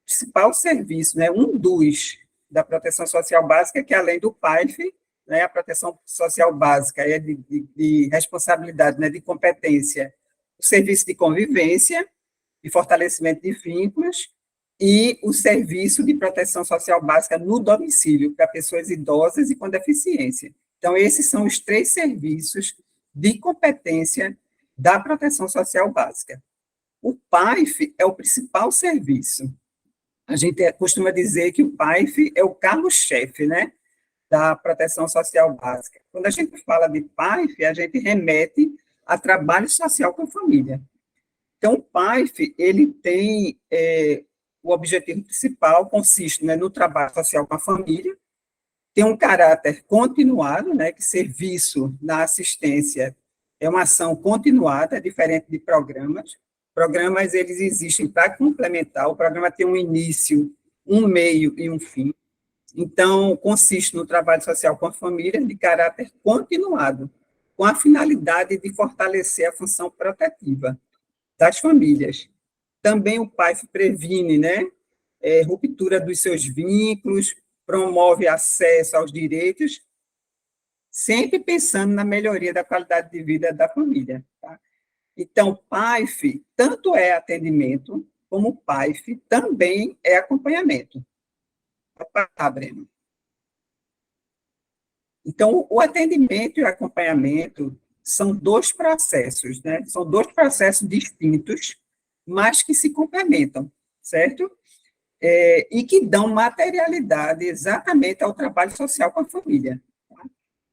Principal serviço, né? Um dos da Proteção Social Básica, que além do PAIF, né, a proteção social básica é de responsabilidade, né, de competência, o serviço de convivência e fortalecimento de vínculos e o serviço de proteção social básica no domicílio para pessoas idosas e com deficiência. Então, esses são os 3 serviços de competência da proteção social básica. O PAIF é o principal serviço. A gente costuma dizer que o PAIF é o carro-chefe, né, da proteção social básica. Quando a gente fala de PAIF, a gente remete a trabalho social com a família. Então, o PAIF, ele tem o objetivo principal, consiste, né, no trabalho social com a família, tem um caráter continuado, né, que serviço na assistência é uma ação continuada, diferente de programas. Programas, eles existem para complementar, o programa tem um início, um meio e um fim. Então, consiste no trabalho social com a família de caráter continuado, com a finalidade de fortalecer a função protetiva das famílias. Também o PAIF previne, né, ruptura dos seus vínculos, promove acesso aos direitos, sempre pensando na melhoria da qualidade de vida da família. Tá? Então, PAIF tanto é atendimento, como o PAIF também é acompanhamento. Tá, Breno? Então, o atendimento e o acompanhamento são 2 processos, né? São 2 processos distintos, mas que se complementam, certo? E que dão materialidade exatamente ao trabalho social com a família. Tá?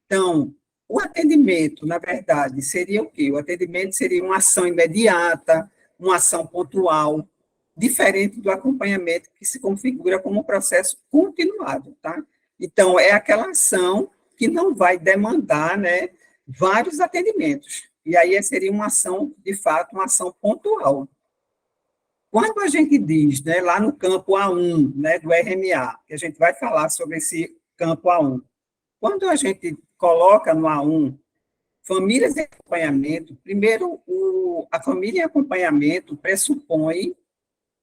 Então, o atendimento, na verdade, seria o quê? O atendimento seria uma ação imediata, uma ação pontual, diferente do acompanhamento que se configura como um processo continuado, tá? Então, é aquela ação que não vai demandar, né, vários atendimentos. E aí seria uma ação, de fato, uma ação pontual. Quando a gente diz, né, lá no campo A1, né, do RMA, que a gente vai falar sobre esse campo A1, quando a gente coloca no A1 famílias em acompanhamento, primeiro, a família em acompanhamento pressupõe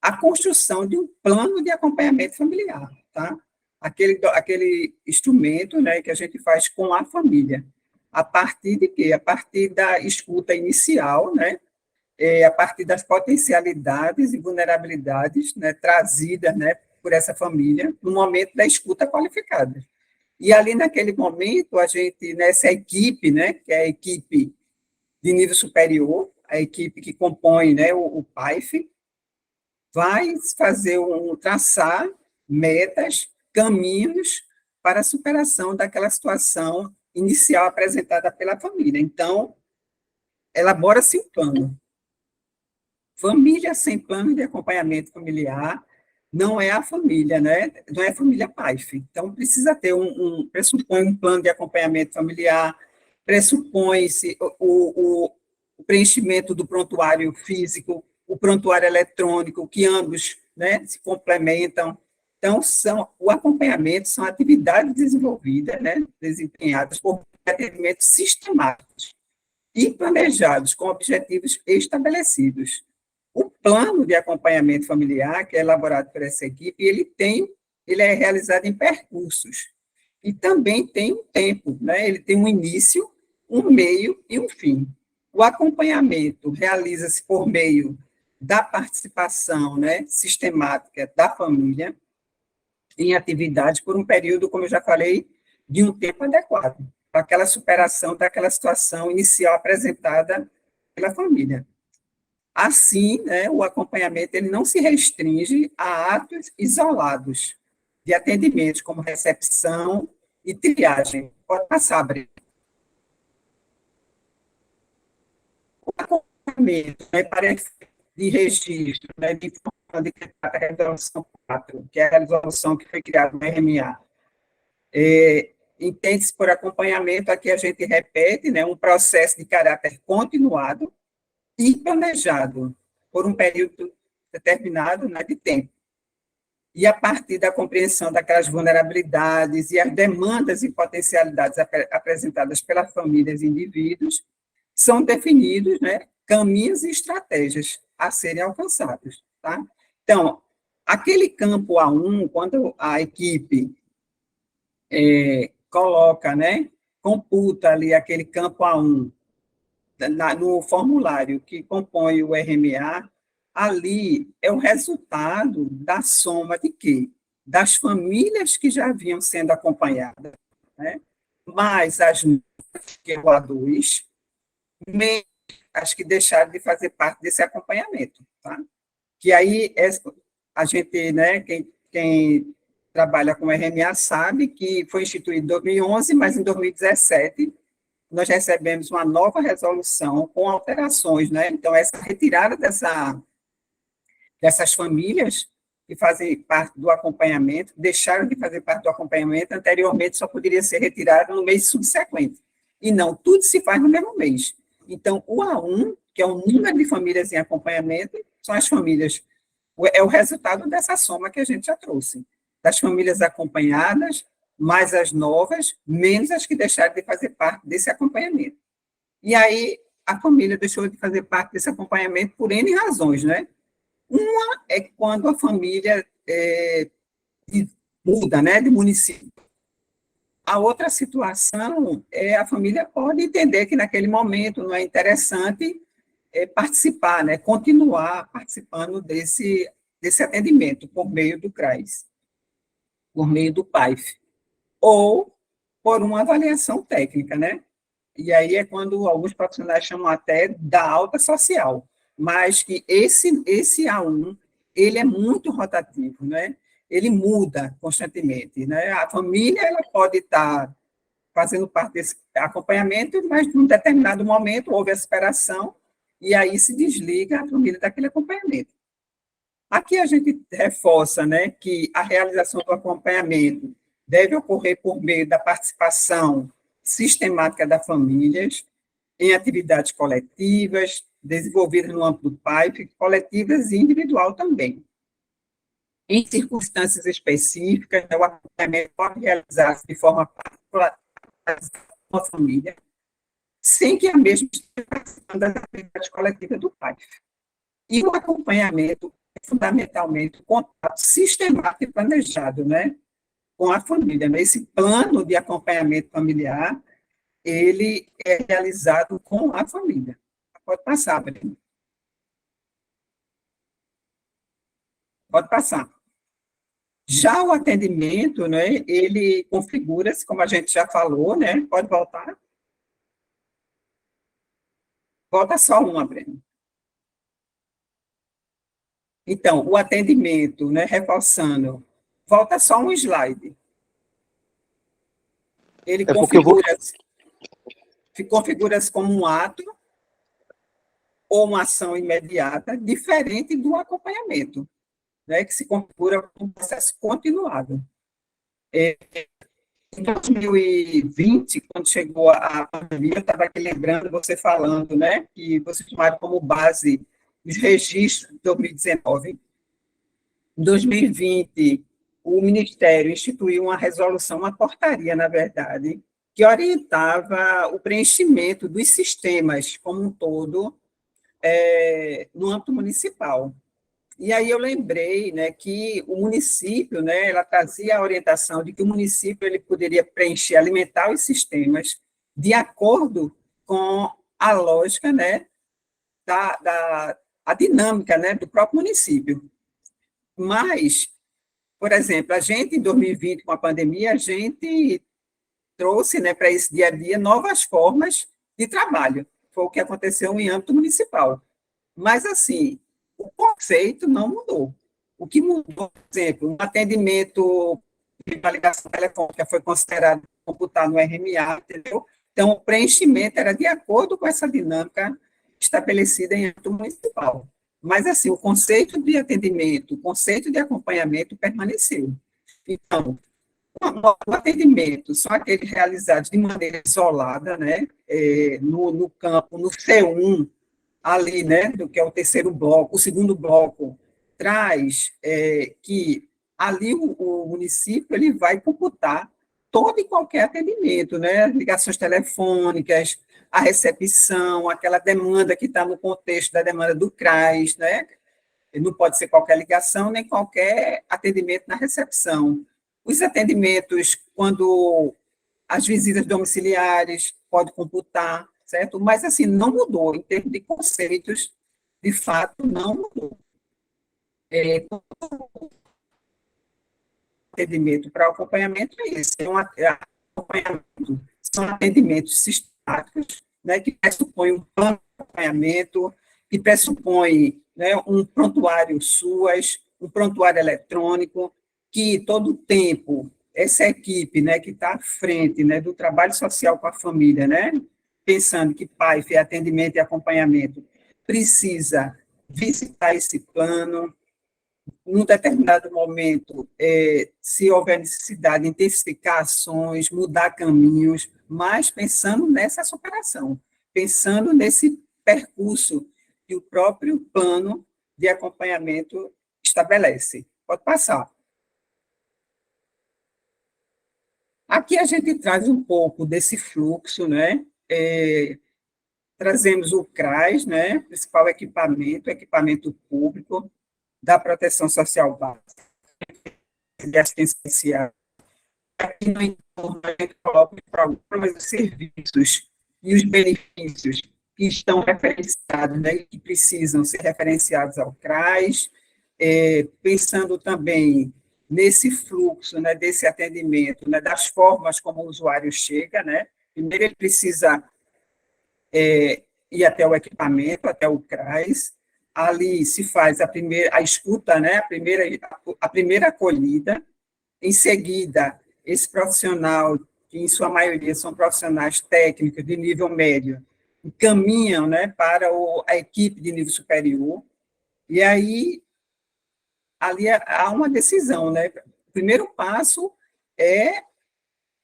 a construção de um plano de acompanhamento familiar, tá? Aquele instrumento, né, que a gente faz com a família. A partir de quê? A partir da escuta inicial, né, a partir das potencialidades e vulnerabilidades, né, trazidas, né, por essa família no momento da escuta qualificada. E ali, naquele momento, a gente, nessa equipe, né, que é a equipe de nível superior, a equipe que compõe, né, o PAIF, vai traçar metas, caminhos para a superação daquela situação inicial apresentada pela família. Então, elabora-se um plano. Família sem plano de acompanhamento familiar não é a família, né? Não é a família PAIF. Então, precisa ter pressupõe um plano de acompanhamento familiar, pressupõe-se o preenchimento do prontuário físico, o prontuário eletrônico, que ambos, né, se complementam. Então, o acompanhamento são atividades desenvolvidas, né, desempenhadas por atendimentos sistemáticos e planejados com objetivos estabelecidos. O plano de acompanhamento familiar, que é elaborado por essa equipe, ele é realizado em percursos. E também tem um tempo, né? Ele tem um início, um meio e um fim. O acompanhamento realiza-se por meio da participação, né, sistemática da família em atividades por um período, como eu já falei, de um tempo adequado, para aquela superação daquela situação inicial apresentada pela família. Assim, né, o acompanhamento ele não se restringe a atos isolados de atendimento, como recepção e triagem. Pode passar, Breno. O acompanhamento, né, para de registro, né, de resolução 4, que é a resolução que foi criada no RMA. Entende-se por acompanhamento, aqui a gente repete, né, um processo de caráter continuado e planejado por um período determinado, né, de tempo. E a partir da compreensão daquelas vulnerabilidades e as demandas e potencialidades apresentadas pelas famílias e indivíduos, são definidos, né, caminhos e estratégias a serem alcançados. Tá? Então, aquele campo A1, quando a equipe coloca, né, computa ali aquele campo A1 no formulário que compõe o RMA, ali é o resultado da soma de quê? Das famílias que já vinham sendo acompanhadas, né? Mais as que o A2, menos as que deixaram de fazer parte desse acompanhamento, tá? Que aí a gente, né, quem trabalha com RMA sabe que foi instituído em 2011, mas em 2017 nós recebemos uma nova resolução com alterações, né? Então, essa retirada dessas famílias que fazem parte do acompanhamento, deixaram de fazer parte do acompanhamento, anteriormente só poderia ser retirado no mês subsequente. E não, tudo se faz no mesmo mês. Então, o A1, que é o número de famílias em acompanhamento, são as famílias, é o resultado dessa soma que a gente já trouxe, das famílias acompanhadas, mais as novas, menos as que deixaram de fazer parte desse acompanhamento. E aí, a família deixou de fazer parte desse acompanhamento por N razões, né? Uma é quando a família muda, né, de município. A outra situação é a família pode entender que naquele momento não é interessante participar, né, continuar participando desse atendimento por meio do CRAS, por meio do PAIF, ou por uma avaliação técnica, né? E aí é quando alguns profissionais chamam até da alta social, mas que esse A1, ele é muito rotativo, né? Ele muda constantemente, né? A família, ela pode estar fazendo parte desse acompanhamento, mas num determinado momento houve a separação, e aí se desliga a família daquele acompanhamento. Aqui a gente reforça, né, que a realização do acompanhamento deve ocorrer por meio da participação sistemática das famílias em atividades coletivas, desenvolvidas no âmbito do PAIF, coletivas e individual também. Em circunstâncias específicas, o acompanhamento pode realizar-se de forma particular com a família, sem que a mesma esteja participando das atividades coletivas do PAIF. E o acompanhamento é fundamentalmente o contato sistemático e planejado, né, com a família. Esse plano de acompanhamento familiar, ele é realizado com a família. Pode passar, Breno. Pode passar. Já o atendimento, né, ele configura-se, como a gente já falou, né, pode voltar. Volta só uma, Breno. Então, o atendimento, né, reforçando, volta só um slide. Ele configura-se como um ato ou uma ação imediata, diferente do acompanhamento, né, que se configura como um processo continuado. Em 2020, quando chegou a pandemia, eu estava aqui lembrando, você falando, né, que vocês tomaram como base os registros de 2019. Em 2020, o Ministério instituiu uma resolução, uma portaria, na verdade, que orientava o preenchimento dos sistemas como um todo no âmbito municipal. E aí eu lembrei, né, que o município, né, ela trazia a orientação de que o município ele poderia preencher, alimentar os sistemas de acordo com a lógica, né, a dinâmica, né, do próprio município. Mas, por exemplo, a gente, em 2020, com a pandemia, a gente trouxe, né, para esse dia a dia novas formas de trabalho. Foi o que aconteceu em âmbito municipal. Mas, assim, o conceito não mudou. O que mudou, por exemplo, um atendimento de ligação telefônica foi considerado computar no RMA, entendeu? Então, o preenchimento era de acordo com essa dinâmica estabelecida em âmbito municipal. Mas, assim, o conceito de atendimento, o conceito de acompanhamento permaneceu. Então, o atendimento são aqueles realizados de maneira isolada, né, no campo, no C1, ali, né, do que é o terceiro bloco, o segundo bloco, traz que ali o município ele vai computar todo e qualquer atendimento, né, ligações telefônicas, a recepção, aquela demanda que está no contexto da demanda do CRAS, né, não pode ser qualquer ligação, nem qualquer atendimento na recepção. Os atendimentos, quando as visitas domiciliares, pode computar, certo? Mas, assim, não mudou, em termos de conceitos, de fato, não mudou. Atendimento para acompanhamento é isso, acompanhamento, são atendimentos sistemáticos, né, que pressupõem um plano de acompanhamento, que pressupõe, né, um prontuário SUAS, um prontuário eletrônico, que todo o tempo essa equipe, né, que está à frente, né, do trabalho social com a família, né, pensando que PAIF é atendimento e acompanhamento, precisa visitar esse plano, num determinado momento, se houver necessidade, intensificar ações, mudar caminhos, mas pensando nessa superação, pensando nesse percurso que o próprio plano de acompanhamento estabelece. Pode passar. Aqui a gente traz um pouco desse fluxo, né? Trazemos o CRAS, né? Principal equipamento público, da proteção social básica, de assistência social. Aqui no entorno, a gente coloca os programas e serviços e os benefícios que estão referenciados, né, que precisam ser referenciados ao CRAS, pensando também nesse fluxo, né, desse atendimento, né, das formas como o usuário chega, né? Primeiro ele precisa ir até o equipamento, até o CRAS. Ali se faz a escuta, né, a primeira acolhida. Em seguida, esse profissional, que em sua maioria são profissionais técnicos de nível médio, encaminham, né, para a equipe de nível superior, e aí ali há uma decisão, né? O primeiro passo é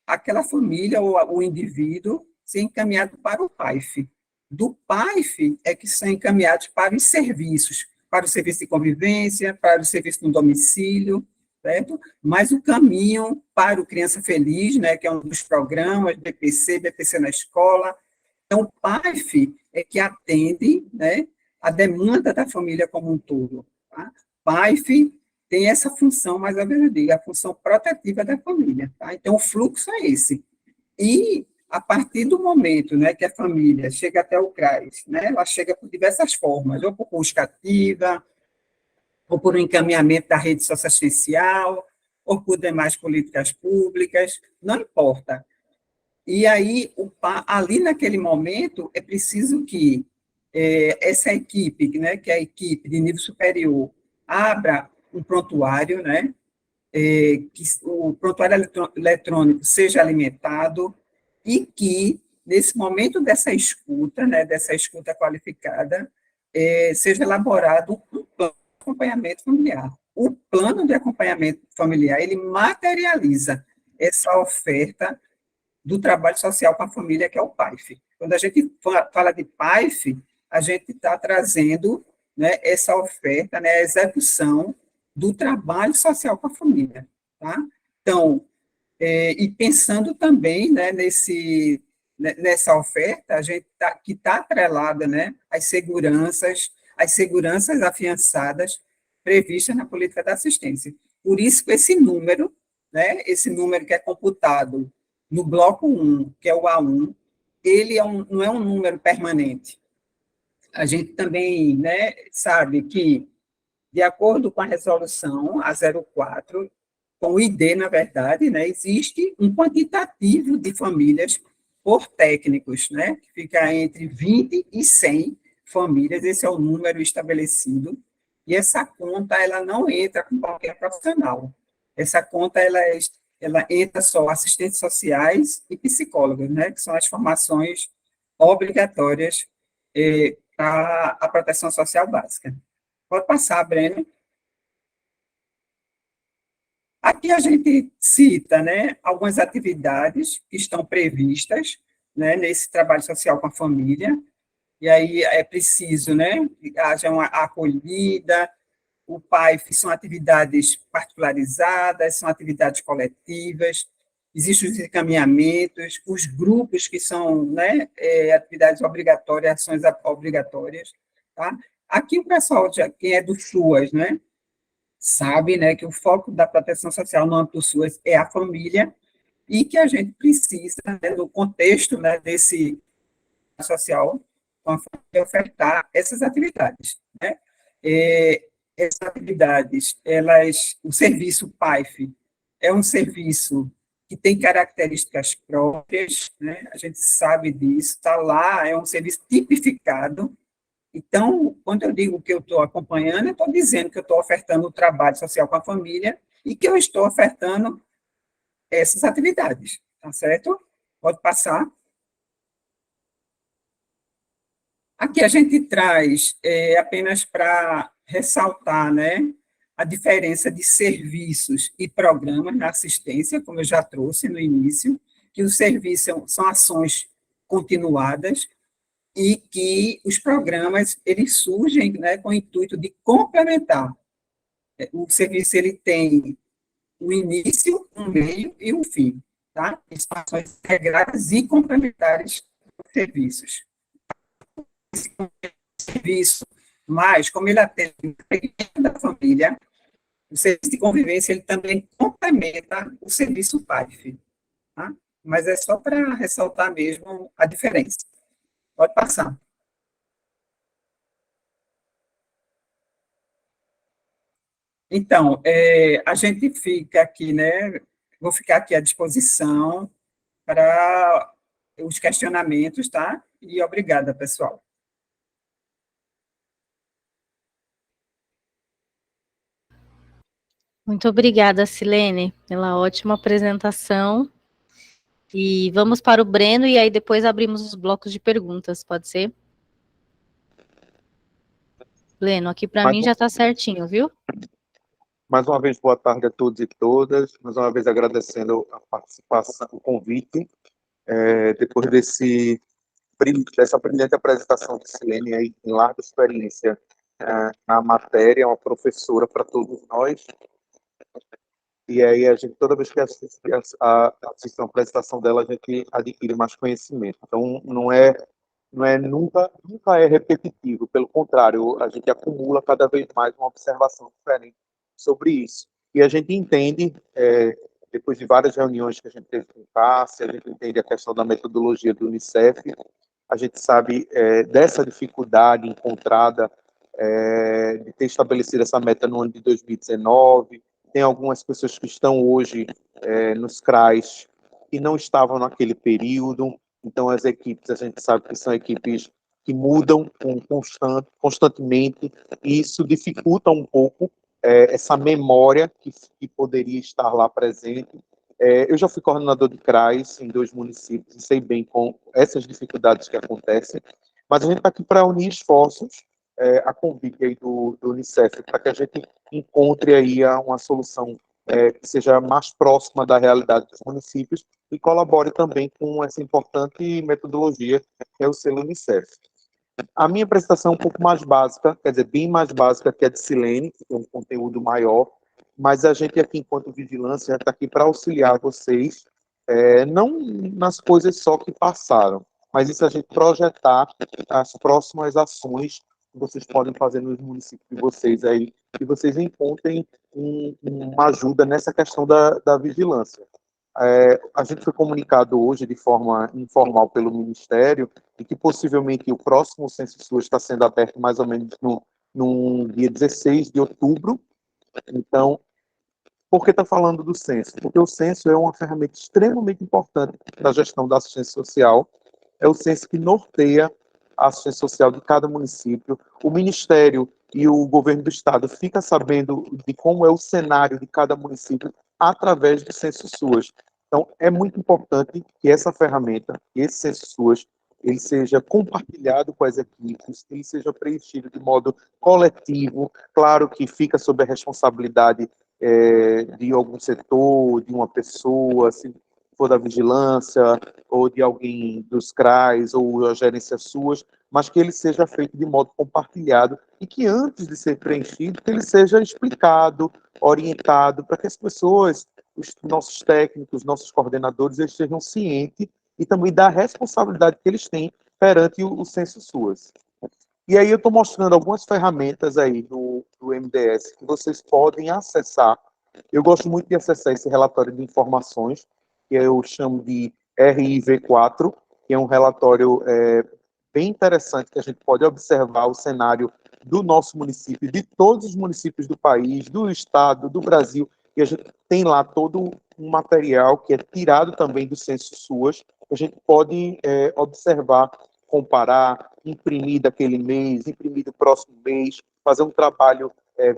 aquela família ou o indivíduo ser encaminhado para o PAIF. Do PAIF é que são encaminhados para os serviços, para o serviço de convivência, para o serviço no domicílio, certo? Mas o caminho para o Criança Feliz, né, que é um dos programas, BPC na escola. Então, o PAIF é que atende, né, a demanda da família como um todo. Tá? PAIF tem essa função, mais ou menos, a função protetiva da família. Tá? Então, o fluxo é esse. E, a partir do momento, né, que a família chega até o CRAS, né, ela chega por diversas formas, ou por busca ativa, ou por um encaminhamento da rede socioassistencial, ou por demais políticas públicas, não importa. E aí, ali naquele momento, é preciso que essa equipe, né, que é a equipe de nível superior, abra um prontuário, né, que o prontuário eletrônico seja alimentado e que, nesse momento dessa escuta, né, dessa escuta qualificada, seja elaborado um plano de acompanhamento familiar. O plano de acompanhamento familiar, ele materializa essa oferta do trabalho social com a família, que é o PAIF. Quando a gente fala de PAIF, a gente está trazendo, né, essa oferta, né, a execução do trabalho social com a família. Tá? Então, e pensando também, né, nessa oferta, a gente que está atrelada, né, às seguranças afiançadas previstas na política da assistência. Por isso que esse número, né, esse número que é computado no bloco 1, que é o A1, ele não é um número permanente. A gente também, né, sabe que, de acordo com a resolução A04, com o ID, na verdade, né, existe um quantitativo de famílias por técnicos, né, que fica entre 20 e 100 famílias, esse é o número estabelecido, e essa conta, ela não entra com qualquer profissional. Essa conta, ela entra só assistentes sociais e psicólogos, né, que são as formações obrigatórias para a proteção social básica. Pode passar, Breno. Aqui a gente cita, né, algumas atividades que estão previstas, né, nesse trabalho social com a família, e aí é preciso, né, que haja uma acolhida. O PAIF são atividades particularizadas, são atividades coletivas, existem os encaminhamentos, os grupos que são, né, atividades obrigatórias, ações obrigatórias. Tá? Aqui o pessoal, quem é do SUAS, né, sabe, né, que o foco da proteção social no âmbito do SUAS é a família, e que a gente precisa, né, no contexto, né, desse social, com a família, ofertar essas atividades, né? Essas atividades, o serviço PAIF é um serviço que tem características próprias, né? A gente sabe disso, está lá, é um serviço tipificado. Então, quando eu digo que eu estou acompanhando, eu estou dizendo que eu estou ofertando o trabalho social com a família e que eu estou ofertando essas atividades, tá certo? Pode passar. Aqui a gente traz, apenas para ressaltar, né, a diferença de serviços e programas na assistência, como eu já trouxe no início, que os serviços são ações continuadas e que os programas, eles surgem, né, com o intuito de complementar. O serviço, ele tem o início, um meio e um fim, tá? E são ações integradas e complementares dos serviços. Serviço, mas como ele atende da família, o serviço de convivência ele também complementa o serviço PAIF, tá? Mas é só para ressaltar mesmo a diferença. Pode passar. Então, a gente fica aqui, né? Vou ficar aqui à disposição para os questionamentos, tá? E obrigada, pessoal. Muito obrigada, Silene, pela ótima apresentação. E vamos para o Breno, e aí depois abrimos os blocos de perguntas, pode ser? Breno, aqui para mim já está certinho, viu? Mais uma vez, boa tarde a todos e todas. Mais uma vez, agradecendo a participação, o convite. Depois dessa brilhante apresentação de Silene, aí, em larga experiência na matéria, uma professora para todos nós. E aí, a gente, toda vez que assiste a apresentação dela, a gente adquire mais conhecimento. Então, nunca é repetitivo, pelo contrário, a gente acumula cada vez mais uma observação diferente sobre isso. E a gente entende, depois de várias reuniões que a gente teve com o Cássia, a gente entende a questão da metodologia do Unicef, a gente sabe dessa dificuldade encontrada de ter estabelecido essa meta no ano de 2019. Tem algumas pessoas que estão hoje nos CRAs que não estavam naquele período. Então, as equipes, a gente sabe que são equipes que mudam constantemente, e isso dificulta um pouco essa memória que poderia estar lá presente. Eu já fui coordenador de CRAs em 2 municípios e sei bem com essas dificuldades que acontecem, mas a gente está aqui para unir esforços, a convite aí do Unicef, para que a gente encontre aí uma solução que seja mais próxima da realidade dos municípios e colabore também com essa importante metodologia que é o selo Unicef. A minha apresentação é um pouco mais básica, quer dizer, bem mais básica que a de Silene, que tem um conteúdo maior, mas a gente aqui, enquanto vigilância, está aqui para auxiliar vocês, não nas coisas só que passaram, mas isso a gente projetar as próximas ações que vocês podem fazer nos municípios de vocês aí, que vocês encontrem uma ajuda nessa questão da vigilância. A gente foi comunicado hoje de forma informal pelo Ministério e que possivelmente o próximo Censo SUS está sendo aberto mais ou menos no dia 16 de outubro. Então, por que está falando do censo? Porque o censo é uma ferramenta extremamente importante para a gestão da assistência social. É o censo que norteia a assistência social de cada município. O Ministério e o governo do Estado ficam sabendo de como é o cenário de cada município através do Censo SUS. Então, é muito importante que essa ferramenta, esse Censo SUS, ele seja compartilhado com as equipes, ele seja preenchido de modo coletivo. Claro que fica sob a responsabilidade de algum setor, de uma pessoa, se for da vigilância, ou de alguém dos CRAs, ou a gerência SUS, mas que ele seja feito de modo compartilhado e que antes de ser preenchido, que ele seja explicado, orientado, para que as pessoas, os nossos técnicos, nossos coordenadores, eles estejam cientes e também da responsabilidade que eles têm perante o Censo SUS. E aí eu estou mostrando algumas ferramentas aí do MDS que vocês podem acessar. Eu gosto muito de acessar esse relatório de informações, que eu chamo de RIV4, que é um relatório bem interessante, que a gente pode observar o cenário do nosso município, de todos os municípios do país, do estado, do Brasil, e a gente tem lá todo um material que é tirado também do Censo SUAS, que a gente pode observar, comparar, imprimir daquele mês, imprimir do próximo mês, fazer um trabalho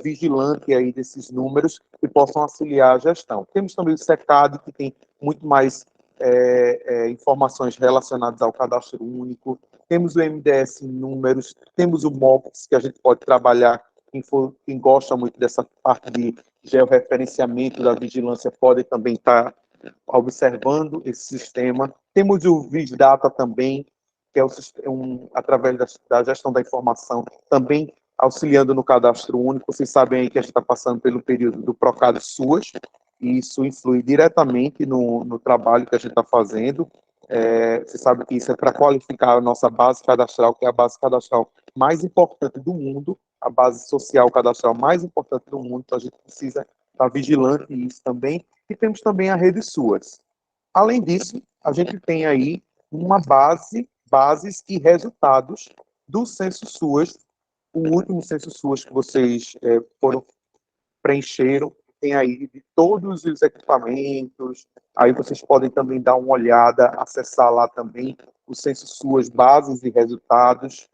vigilante aí desses números que possam auxiliar a gestão. Temos também o SECAD, que tem muito mais informações relacionadas ao cadastro único, temos o MDS em números, temos o MOPS, que a gente pode trabalhar, quem gosta muito dessa parte de georreferenciamento da vigilância pode também estar observando esse sistema. Temos o VisData também, que é através da gestão da informação, também auxiliando no cadastro único. Vocês sabem aí que a gente está passando pelo período do Procad SUAS, e isso influi diretamente no trabalho que a gente está fazendo. Você sabe que isso é para qualificar a nossa base cadastral, que é a base cadastral mais importante do mundo, a base social cadastral mais importante do mundo, então a gente precisa estar vigilante nisso também. E temos também a rede SUAS. Além disso, a gente tem aí uma bases e resultados do Censo SUAS, o último Censo SUAS que vocês preencheram, tem aí de todos os equipamentos, aí vocês podem também dar uma olhada, acessar lá também o Censo SUAS, bases e resultados.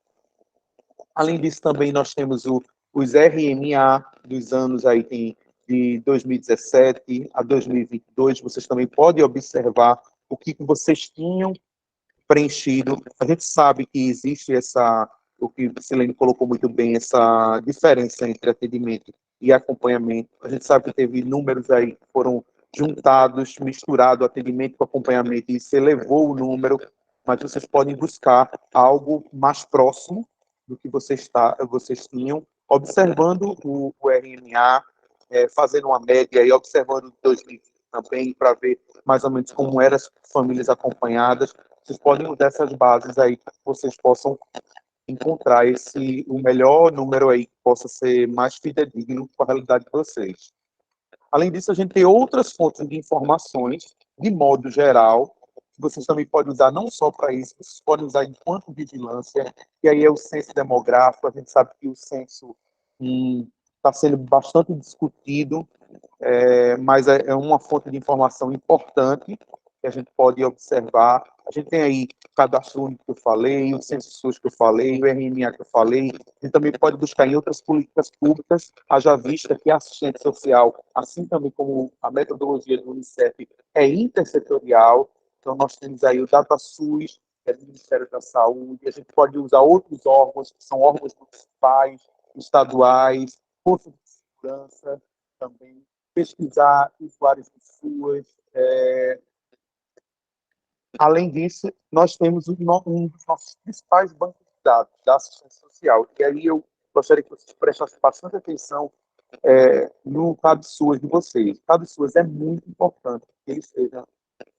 Além disso, também nós temos os RMA dos anos aí, tem de 2017 a 2022, vocês também podem observar o que vocês tinham preenchido. A gente sabe que existe o que a Silene colocou muito bem, essa diferença entre atendimento e acompanhamento. A gente sabe que teve números aí que foram juntados, misturado atendimento com acompanhamento, e isso elevou o número, mas vocês podem buscar algo mais próximo do que vocês tinham, observando o RMA, fazendo uma média e observando 2020 também, para ver mais ou menos como eram as famílias acompanhadas. Vocês podem usar essas bases aí para que vocês possam encontrar o melhor número aí que possa ser mais fidedigno com a realidade de vocês. Além disso, a gente tem outras fontes de informações, de modo geral, que vocês também podem usar não só para isso, vocês podem usar enquanto vigilância, e aí é o censo demográfico. A gente sabe que o censo está sendo bastante discutido, mas é uma fonte de informação importante que a gente pode observar. A gente tem aí o cadastro único que eu falei, o Censo SUS que eu falei, o RMA que eu falei. A gente também pode buscar em outras políticas públicas, haja vista que a assistente social, assim também como a metodologia do Unicef, é intersetorial. Então, nós temos aí o DataSUS, que é do Ministério da Saúde. A gente pode usar outros órgãos, que são órgãos municipais, estaduais, forças de segurança também, pesquisar usuários de SUAS. Além disso, nós temos um dos nossos principais bancos de dados da assistência social. E aí eu gostaria que vocês prestassem bastante atenção no CadSUAS de vocês. O CadSUAS é muito importante que ele seja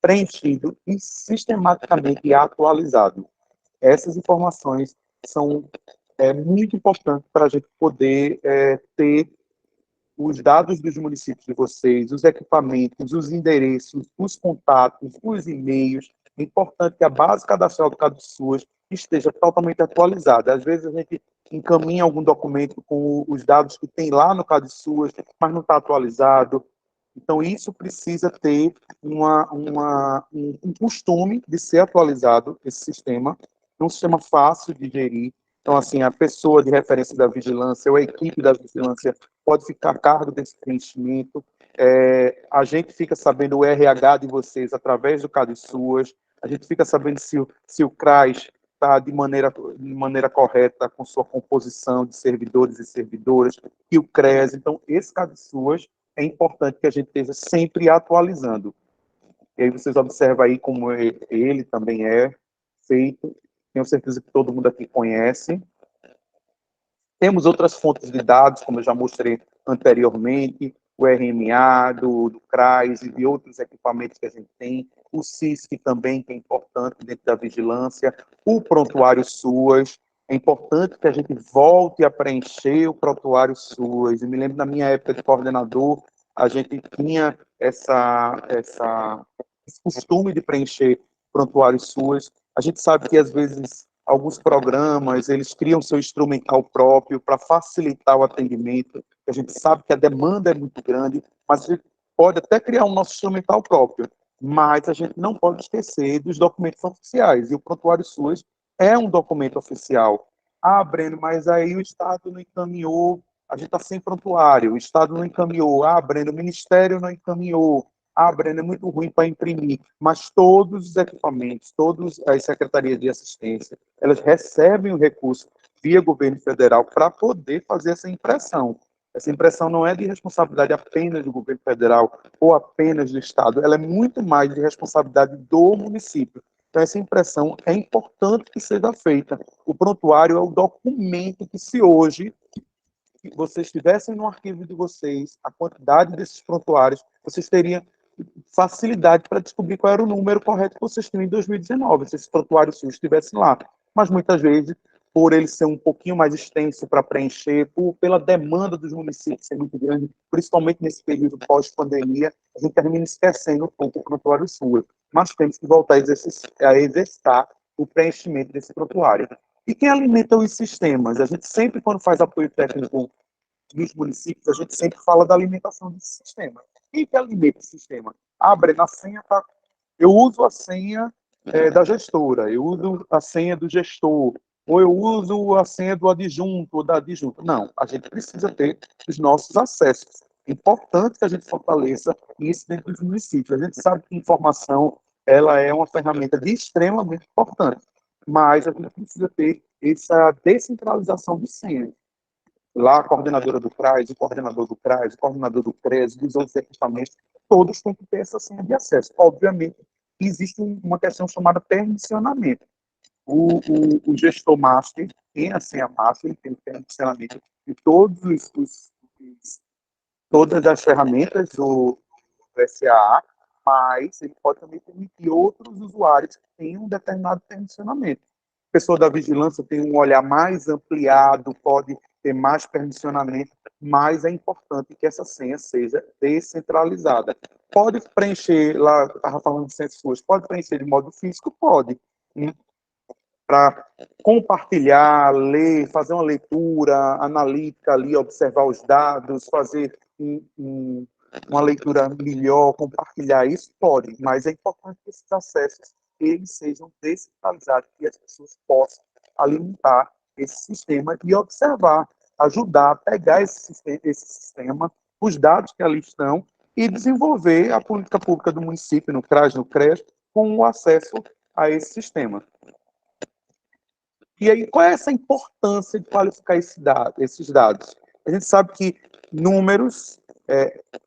preenchido e sistematicamente atualizado. Essas informações são muito importantes para a gente poder ter os dados dos municípios de vocês, os equipamentos, os endereços, os contatos, os e-mails. É importante que a base cadastral do CadSUAS esteja totalmente atualizada. Às vezes a gente encaminha algum documento com os dados que tem lá no CadSUAS, mas não está atualizado. Então, isso precisa ter um costume de ser atualizado, esse sistema. É um sistema fácil de gerir. Então, assim, a pessoa de referência da vigilância ou a equipe da vigilância pode ficar a cargo desse preenchimento. A gente fica sabendo o RH de vocês através do CadSUAS. A gente fica sabendo se o CRAS está de maneira correta com sua composição de servidores e servidoras, e o CRES. Então, esse CadSUAS é importante que a gente esteja sempre atualizando. E aí vocês observam aí como ele também é feito. Tenho certeza que todo mundo aqui conhece. Temos outras fontes de dados, como eu já mostrei anteriormente, o RMA, do CRAS e de outros equipamentos que a gente tem, o CISC também, que é importante dentro da vigilância, o prontuário SUAS. É importante que a gente volte a preencher o prontuário SUAS. Eu me lembro, na minha época de coordenador, a gente tinha esse costume de preencher prontuários SUAS. A gente sabe que, às vezes, alguns programas, eles criam seu instrumental próprio para facilitar o atendimento. A gente sabe que a demanda é muito grande, mas a gente pode até criar um nosso instrumental próprio, mas a gente não pode esquecer dos documentos oficiais, e o prontuário SUAS é um documento oficial. Ah, Breno, mas aí o Estado não encaminhou, a gente está sem prontuário, o Estado não encaminhou. Ah, Breno, o Ministério não encaminhou. Ah, Breno, é muito ruim para imprimir. Mas todos os equipamentos, todas as secretarias de assistência, elas recebem o recurso via governo federal para poder fazer essa impressão. Essa impressão não é de responsabilidade apenas do governo federal ou apenas do Estado, ela é muito mais de responsabilidade do município. Então, essa impressão é importante que seja feita. O prontuário é o documento que, se hoje vocês tivessem no arquivo de vocês a quantidade desses prontuários, vocês teriam facilidade para descobrir qual era o número correto que vocês tinham em 2019, se esse prontuário SUS estivesse lá. Mas, muitas vezes, por ele ser um pouquinho mais extenso para preencher, pela demanda dos municípios ser muito grande, principalmente nesse período pós-pandemia, a gente termina esquecendo um pouco o prontuário SUS. Mas temos que voltar a exercitar o preenchimento desse prontuário. E quem alimenta os sistemas? A gente sempre, quando faz apoio técnico nos municípios, a gente sempre fala da alimentação desse sistema. Quem que alimenta esse sistema? Abre na senha, tá? Eu uso a senha da gestora, eu uso a senha do gestor, ou eu uso a senha do adjunto ou da adjunta. Não, a gente precisa ter os nossos acessos. É importante que a gente fortaleça isso dentro dos municípios. A gente sabe que informação ela é uma ferramenta de extremamente importante, mas a gente precisa ter essa descentralização de senha. Lá, a coordenadora do CRAS, o coordenador do CRAS, o coordenador do CRES, dos outros equipamentos, todos têm que ter essa senha de acesso. Obviamente, existe uma questão chamada permissionamento. O gestor master tem a senha master, ele tem o permissionamento de todas as ferramentas do SAA, mas ele pode também permitir outros usuários que tenham um determinado permissionamento. A pessoa da vigilância tem um olhar mais ampliado, pode ter mais permissionamento, mas é importante que essa senha seja descentralizada. Pode preencher, lá, estava falando de senhas suas, pode preencher de modo físico? Pode. Para compartilhar, ler, fazer uma leitura analítica ali, observar os dados, fazer uma leitura melhor, compartilhar isso, pode, mas é importante que esses acessos eles sejam descentralizados, que as pessoas possam alimentar esse sistema e observar, ajudar a pegar esse sistema, os dados que ali estão, e desenvolver a política pública do município, no CRAS, no CRES, com o acesso a esse sistema. E aí, qual é essa importância de qualificar esses dados? A gente sabe que números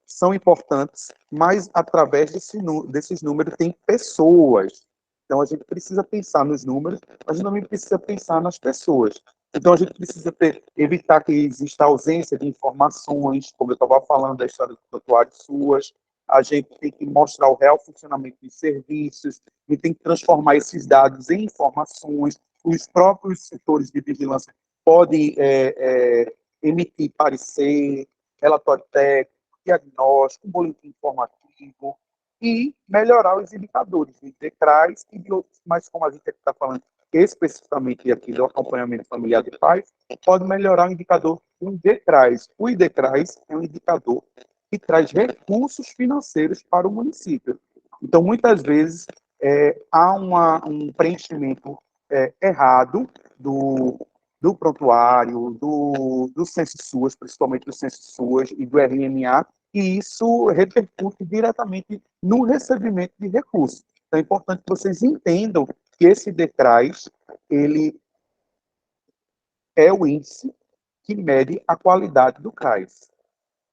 são importantes, mas através desses números tem pessoas. Então, a gente precisa pensar nos números, mas também precisa pensar nas pessoas. Então, a gente precisa evitar que exista ausência de informações, como eu estava falando da história do prontuário SUAS. A gente tem que mostrar o real funcionamento dos serviços, e tem que transformar esses dados em informações. Os próprios setores de vigilância podem emitir parecer, relatório técnico, diagnóstico, boletim informativo e melhorar os indicadores de DECRAS e de outros, mas como a gente está falando especificamente aqui do acompanhamento familiar de pais, pode melhorar o indicador do DECRAS. O IDECRAS é um indicador que traz recursos financeiros para o município. Então, muitas vezes, há um preenchimento errado do prontuário, do Censo SUAS, principalmente do Censo SUAS e do RMA, e isso repercute diretamente no recebimento de recursos. Então, é importante que vocês entendam que esse DECRAS, ele é o índice que mede a qualidade do CRAS.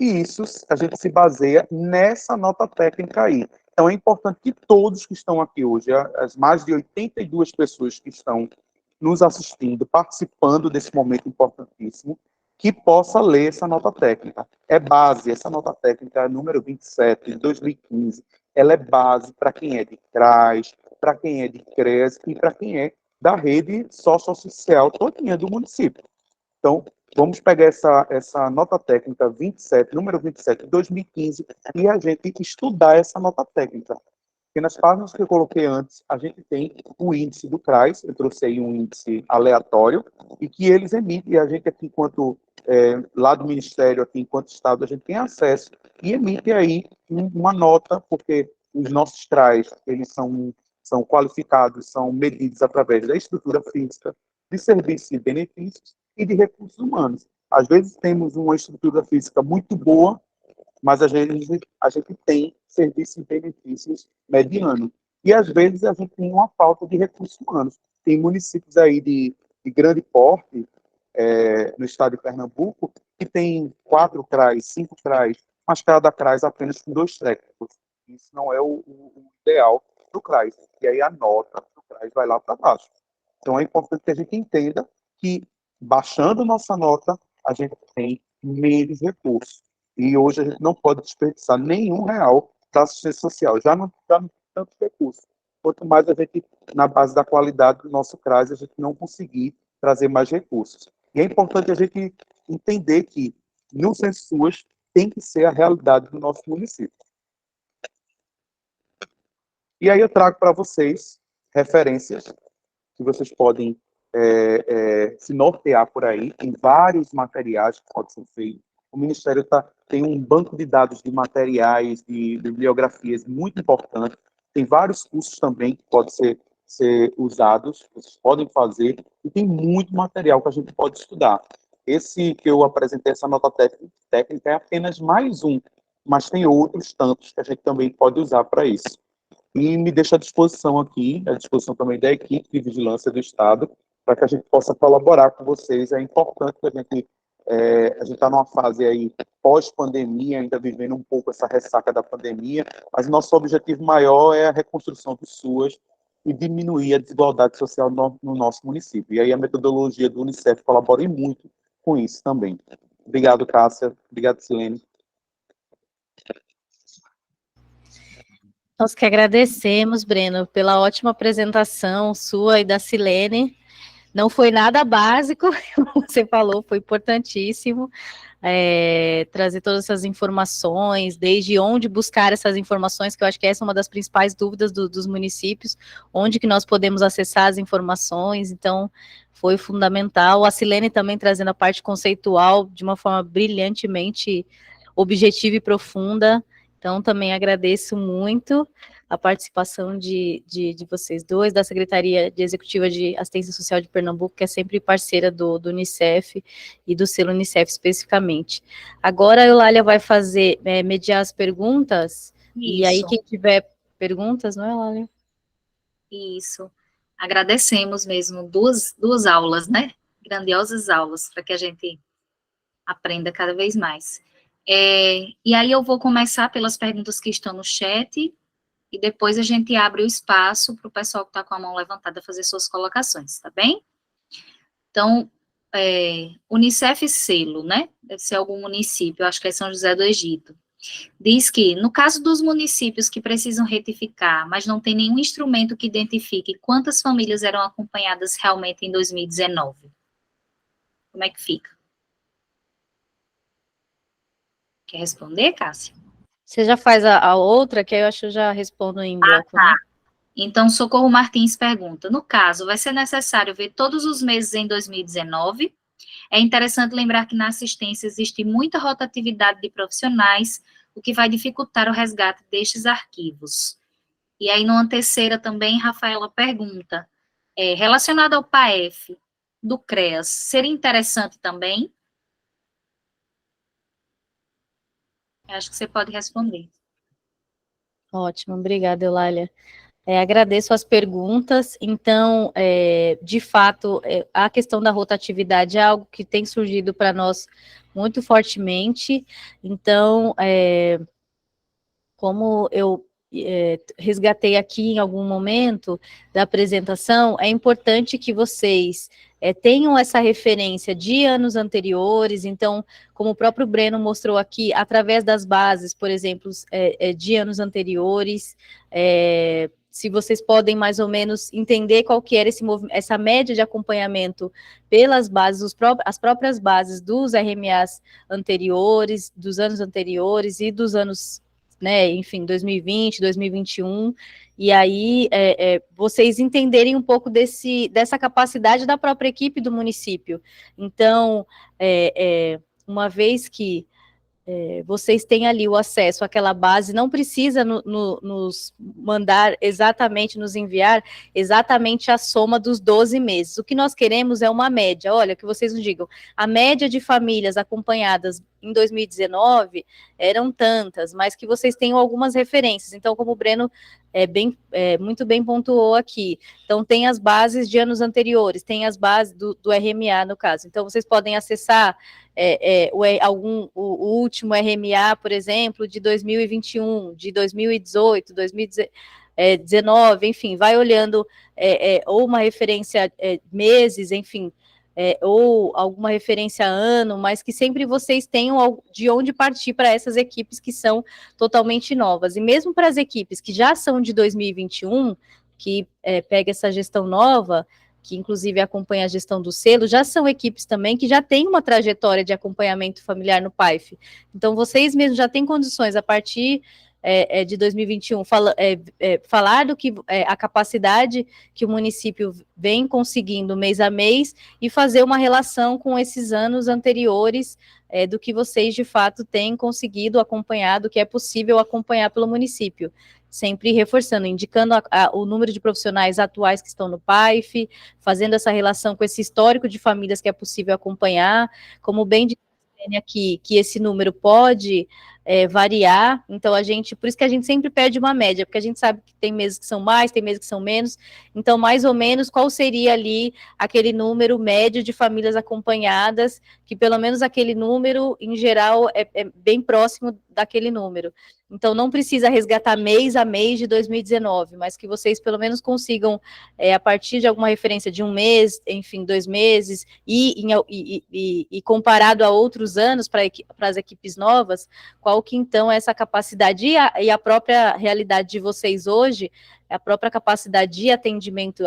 E isso a gente se baseia nessa nota técnica aí. Então, é importante que todos que estão aqui hoje, as mais de 82 pessoas que estão nos assistindo, participando desse momento importantíssimo, que possa ler essa nota técnica. É base, essa nota técnica, número 27, de 2015, ela é base para quem é de CRAS, para quem é de CRES e para quem é da rede sociossocial todinha do município. Então, vamos pegar essa nota técnica 27, número 27, de 2015, e a gente estudar essa nota técnica. Porque nas páginas que eu coloquei antes, a gente tem o índice do CRAS, eu trouxe aí um índice aleatório, e que eles emitem, e a gente aqui, enquanto lá do Ministério, aqui enquanto Estado, a gente tem acesso e emite aí uma nota, porque os nossos CRAs, eles são qualificados, são medidos através da estrutura física, de serviços e benefícios e de recursos humanos. Às vezes temos uma estrutura física muito boa, mas a gente tem serviços e benefícios medianos. E, às vezes, a gente tem uma falta de recursos humanos. Tem municípios aí de grande porte, no estado de Pernambuco, que tem 4 CRAs, 5 CRAs, mas cada CRAs apenas com 2 técnicos. Isso não é o ideal do CRAs. E aí a nota do CRAs vai lá para baixo. Então, é importante que a gente entenda que, baixando nossa nota, a gente tem menos recursos. E hoje a gente não pode desperdiçar nenhum real da assistência social, já não tem tanto recurso. Quanto mais a gente, na base da qualidade do nosso CRAS, a gente não conseguir trazer mais recursos. E é importante a gente entender que, no Censo SUAS, tem que ser a realidade do nosso município. E aí eu trago para vocês referências que vocês podem se nortear por aí. Tem vários materiais que podem ser feitos. O Ministério tem um banco de dados de materiais, de bibliografias muito importante. Tem vários cursos também que podem ser usados, vocês podem fazer, e tem muito material que a gente pode estudar. Esse que eu apresentei, essa nota técnica, é apenas mais um, mas tem outros tantos que a gente também pode usar para isso. E me deixo à disposição aqui, à disposição também da equipe de vigilância do Estado, para que a gente possa colaborar com vocês. É importante que a gente está numa fase aí pós-pandemia, ainda vivendo um pouco essa ressaca da pandemia, mas nosso objetivo maior é a reconstrução do SUAS e diminuir a desigualdade social no nosso município. E aí a metodologia do Unicef colabora muito com isso também. Obrigado, Cássia. Obrigado, Silene. Nós que agradecemos, Breno, pela ótima apresentação sua e da Silene. Não foi nada básico, como você falou, foi importantíssimo trazer todas essas informações, desde onde buscar essas informações, que eu acho que essa é uma das principais dúvidas dos municípios, onde que nós podemos acessar as informações, então foi fundamental. A Silene também trazendo a parte conceitual de uma forma brilhantemente objetiva e profunda, então também agradeço muito a participação de vocês dois, da Secretaria de Executiva de Assistência Social de Pernambuco, que é sempre parceira do Unicef e do selo Unicef especificamente. Agora a Eulália vai mediar as perguntas, Isso. E aí quem tiver perguntas, não é, Eulália? Isso. Agradecemos mesmo, duas aulas, né? Grandiosas aulas, para que a gente aprenda cada vez mais. E aí eu vou começar pelas perguntas que estão no chat, e depois a gente abre o espaço para o pessoal que está com a mão levantada fazer suas colocações, tá bem? Então, Unicef Selo, né? Deve ser algum município, eu acho que é São José do Egito. Diz que, no caso dos municípios que precisam retificar, mas não tem nenhum instrumento que identifique quantas famílias eram acompanhadas realmente em 2019, como é que fica? Quer responder, Cássia? Você já faz a outra, que aí eu acho que eu já respondo em bloco, tá. Né? Então, Socorro Martins pergunta, no caso, vai ser necessário ver todos os meses em 2019? É interessante lembrar que na assistência existe muita rotatividade de profissionais, o que vai dificultar o resgate destes arquivos. E aí, numa terceira também, Rafaela pergunta, relacionado ao PAEF do CREAS, seria interessante também? Acho que você pode responder. Ótimo, obrigada, Eulália. Agradeço as perguntas. Então, de fato, a questão da rotatividade é algo que tem surgido para nós muito fortemente. Então, como eu resgatei aqui em algum momento da apresentação, é importante que vocês tenham essa referência de anos anteriores. Então, como o próprio Breno mostrou aqui, através das bases, por exemplo, de anos anteriores, se vocês podem mais ou menos entender qual que era essa média de acompanhamento pelas bases, as próprias bases dos RMAs anteriores, dos anos anteriores e dos anos né, enfim, 2020, 2021, e aí vocês entenderem um pouco dessa capacidade da própria equipe do município. Então, uma vez que vocês têm ali o acesso àquela base, não precisa nos mandar exatamente, nos enviar exatamente a soma dos 12 meses. O que nós queremos é uma média. Olha, que vocês nos digam, a média de famílias acompanhadas em 2019 eram tantas, mas que vocês tenham algumas referências. Então, como o Breno muito bem pontuou aqui, então tem as bases de anos anteriores, tem as bases do RMA, no caso. Então, vocês podem acessar o último RMA, por exemplo, de 2021, de 2018, 2019, enfim, vai olhando ou uma referência meses, enfim, ou alguma referência ano, mas que sempre vocês tenham de onde partir para essas equipes que são totalmente novas. E mesmo para as equipes que já são de 2021, que pega essa gestão nova, que inclusive acompanha a gestão do selo, já são equipes também que já têm uma trajetória de acompanhamento familiar no PAIF. Então, vocês mesmos já têm condições, a partir de 2021, falar do que a capacidade que o município vem conseguindo mês a mês e fazer uma relação com esses anos anteriores do que vocês, de fato, têm conseguido acompanhar, do que é possível acompanhar pelo município. Sempre reforçando, indicando o número de profissionais atuais que estão no PAIF, fazendo essa relação com esse histórico de famílias que é possível acompanhar, como bem disse aqui, que esse número pode variar, então por isso que a gente sempre pede uma média, porque a gente sabe que tem meses que são mais, tem meses que são menos, então mais ou menos qual seria ali aquele número médio de famílias acompanhadas, que pelo menos aquele número, em geral, é bem próximo daquele número. Então, não precisa resgatar mês a mês de 2019, mas que vocês pelo menos consigam, a partir de alguma referência de um mês, enfim, 2 meses, e comparado a outros anos para as equipes novas, qual que então é essa capacidade e a própria realidade de vocês hoje, a própria capacidade de atendimento,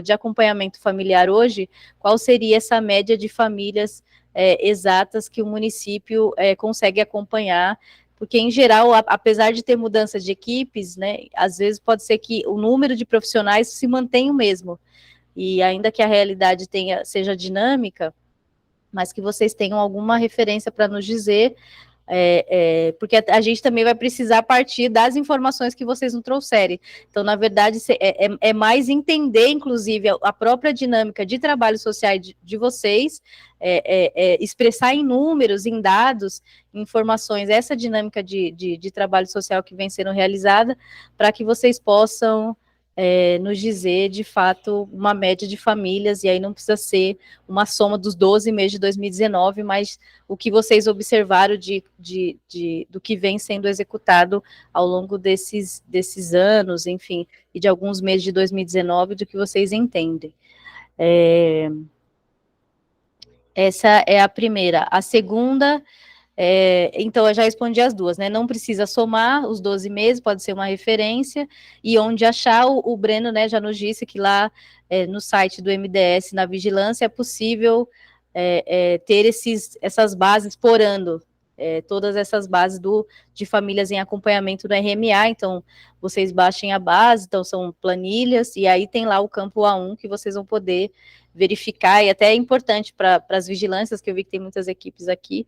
de acompanhamento familiar hoje, qual seria essa média de famílias exatas que o município consegue acompanhar, porque, em geral, apesar de ter mudanças de equipes, né, às vezes pode ser que o número de profissionais se mantenha o mesmo, e ainda que a realidade seja dinâmica, mas que vocês tenham alguma referência para nos dizer, porque a gente também vai precisar partir das informações que vocês nos trouxerem. Então, na verdade, é mais entender, inclusive, a própria dinâmica de trabalho social de vocês, expressar em números, em dados, informações, essa dinâmica de trabalho social que vem sendo realizada, para que vocês possam nos dizer, de fato, uma média de famílias, e aí não precisa ser uma soma dos 12 meses de 2019, mas o que vocês observaram do que vem sendo executado ao longo desses anos, enfim, e de alguns meses de 2019, do que vocês entendem. Essa é a primeira. A segunda... então, eu já respondi as duas, né? Não precisa somar os 12 meses, pode ser uma referência, e onde achar, o Breno, né, já nos disse que lá no site do MDS, na vigilância, é possível ter essas bases por ano, todas essas bases de famílias em acompanhamento do RMA, então, vocês baixem a base, então são planilhas, e aí tem lá o campo A1 que vocês vão poder verificar, e até é importante para as vigilâncias, que eu vi que tem muitas equipes aqui,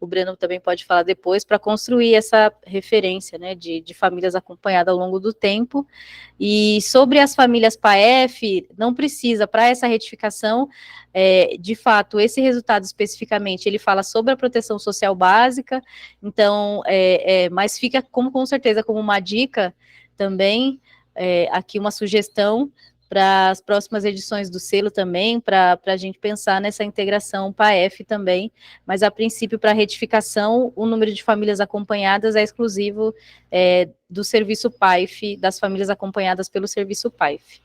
o Breno também pode falar depois, para construir essa referência, né, de famílias acompanhadas ao longo do tempo. E sobre as famílias PAEF, não precisa, para essa retificação, de fato, esse resultado especificamente, ele fala sobre a proteção social básica, então, mas fica com certeza como uma dica também, aqui uma sugestão, para as próximas edições do selo também, para a gente pensar nessa integração PAEF também, mas a princípio, para a retificação, o número de famílias acompanhadas é exclusivo do serviço PAIF, das famílias acompanhadas pelo serviço PAIF.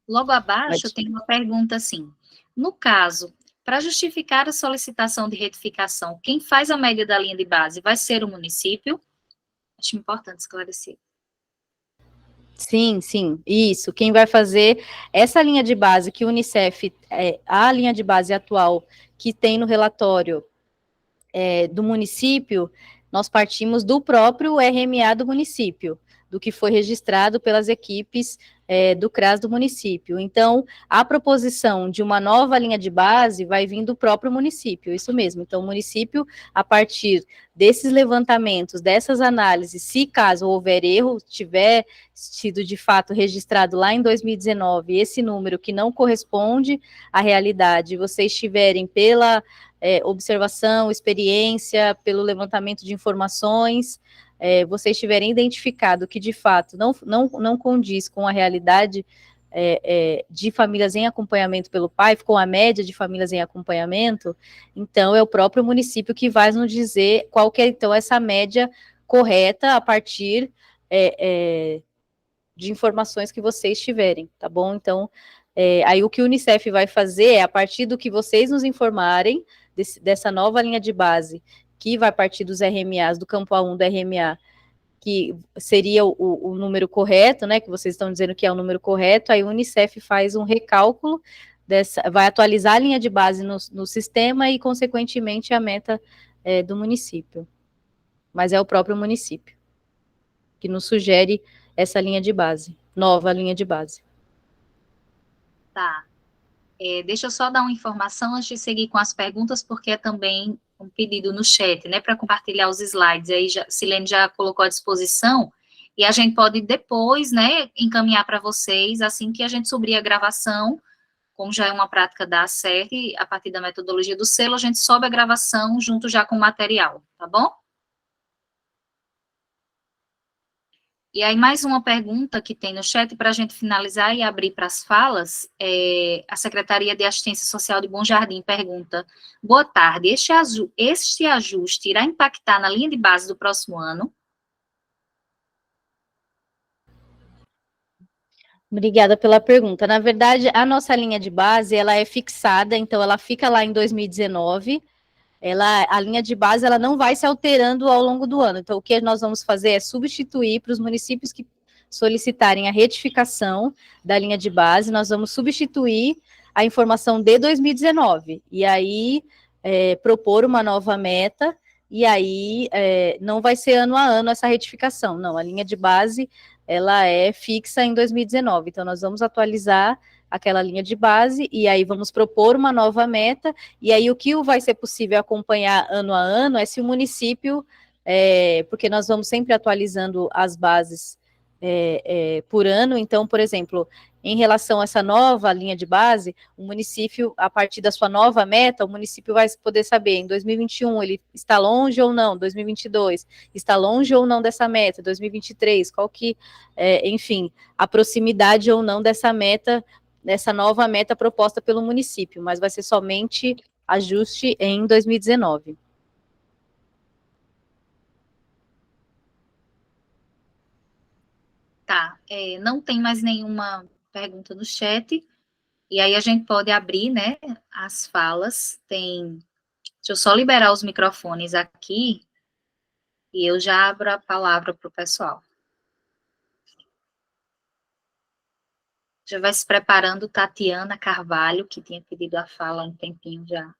Logo abaixo, tem uma pergunta assim, no caso, para justificar a solicitação de retificação, quem faz a média da linha de base vai ser o município? Acho importante esclarecer. Sim, sim, isso. Quem vai fazer essa linha de base que o Unicef, a linha de base atual que tem no relatório do município, nós partimos do próprio RMA do município, do que foi registrado pelas equipes do CRAS do município. Então, a proposição de uma nova linha de base vai vir do próprio município, isso mesmo. Então, o município, a partir desses levantamentos, dessas análises, se caso houver erro, tiver sido de fato registrado lá em 2019, esse número que não corresponde à realidade, vocês tiverem pela observação, experiência, pelo levantamento de informações, vocês tiverem identificado que de fato não condiz com a realidade de famílias em acompanhamento pelo pai, com a média de famílias em acompanhamento, então é o próprio município que vai nos dizer qual que é então essa média correta a partir de informações que vocês tiverem, tá bom? Então, aí o que o Unicef vai fazer é, a partir do que vocês nos informarem, dessa nova linha de base, que vai partir dos RMAs, do campo A1 do RMA, que seria o número correto, né, que vocês estão dizendo que é o número correto, aí o Unicef faz um recálculo, vai atualizar a linha de base no sistema e, consequentemente, a meta do município. Mas é o próprio município que nos sugere essa linha de base, nova linha de base. Tá. Deixa eu só dar uma informação antes de seguir com as perguntas, porque é também um pedido no chat, né, para compartilhar os slides. Aí, Silene já colocou à disposição, e a gente pode depois, né, encaminhar para vocês, assim que a gente subir a gravação, como já é uma prática da ACERT, a partir da metodologia do selo, a gente sobe a gravação junto já com o material, tá bom? E aí, mais uma pergunta que tem no chat para a gente finalizar e abrir para as falas. A Secretaria de Assistência Social de Bom Jardim pergunta: boa tarde, este ajuste irá impactar na linha de base do próximo ano? Obrigada pela pergunta. Na verdade, a nossa linha de base, ela é fixada, então ela fica lá em 2019. A linha de base, ela não vai se alterando ao longo do ano. Então, o que nós vamos fazer é substituir para os municípios que solicitarem a retificação da linha de base, nós vamos substituir a informação de 2019. E aí, propor uma nova meta, e aí não vai ser ano a ano essa retificação. Não, a linha de base, ela é fixa em 2019. Então, nós vamos atualizar aquela linha de base, e aí vamos propor uma nova meta, e aí o que vai ser possível acompanhar ano a ano é se o município, porque nós vamos sempre atualizando as bases por ano, então, por exemplo, em relação a essa nova linha de base, o município, a partir da sua nova meta, o município vai poder saber, em 2021, ele está longe ou não, 2022, está longe ou não dessa meta, 2023, qual que, enfim, a proximidade ou não dessa meta, nessa nova meta proposta pelo município, mas vai ser somente ajuste em 2019. Tá, não tem mais nenhuma pergunta no chat, e aí a gente pode abrir, né, as falas. Deixa eu só liberar os microfones aqui, e eu já abro a palavra para o pessoal. Já vai se preparando Tatiana Carvalho, que tinha pedido a fala há um tempinho já.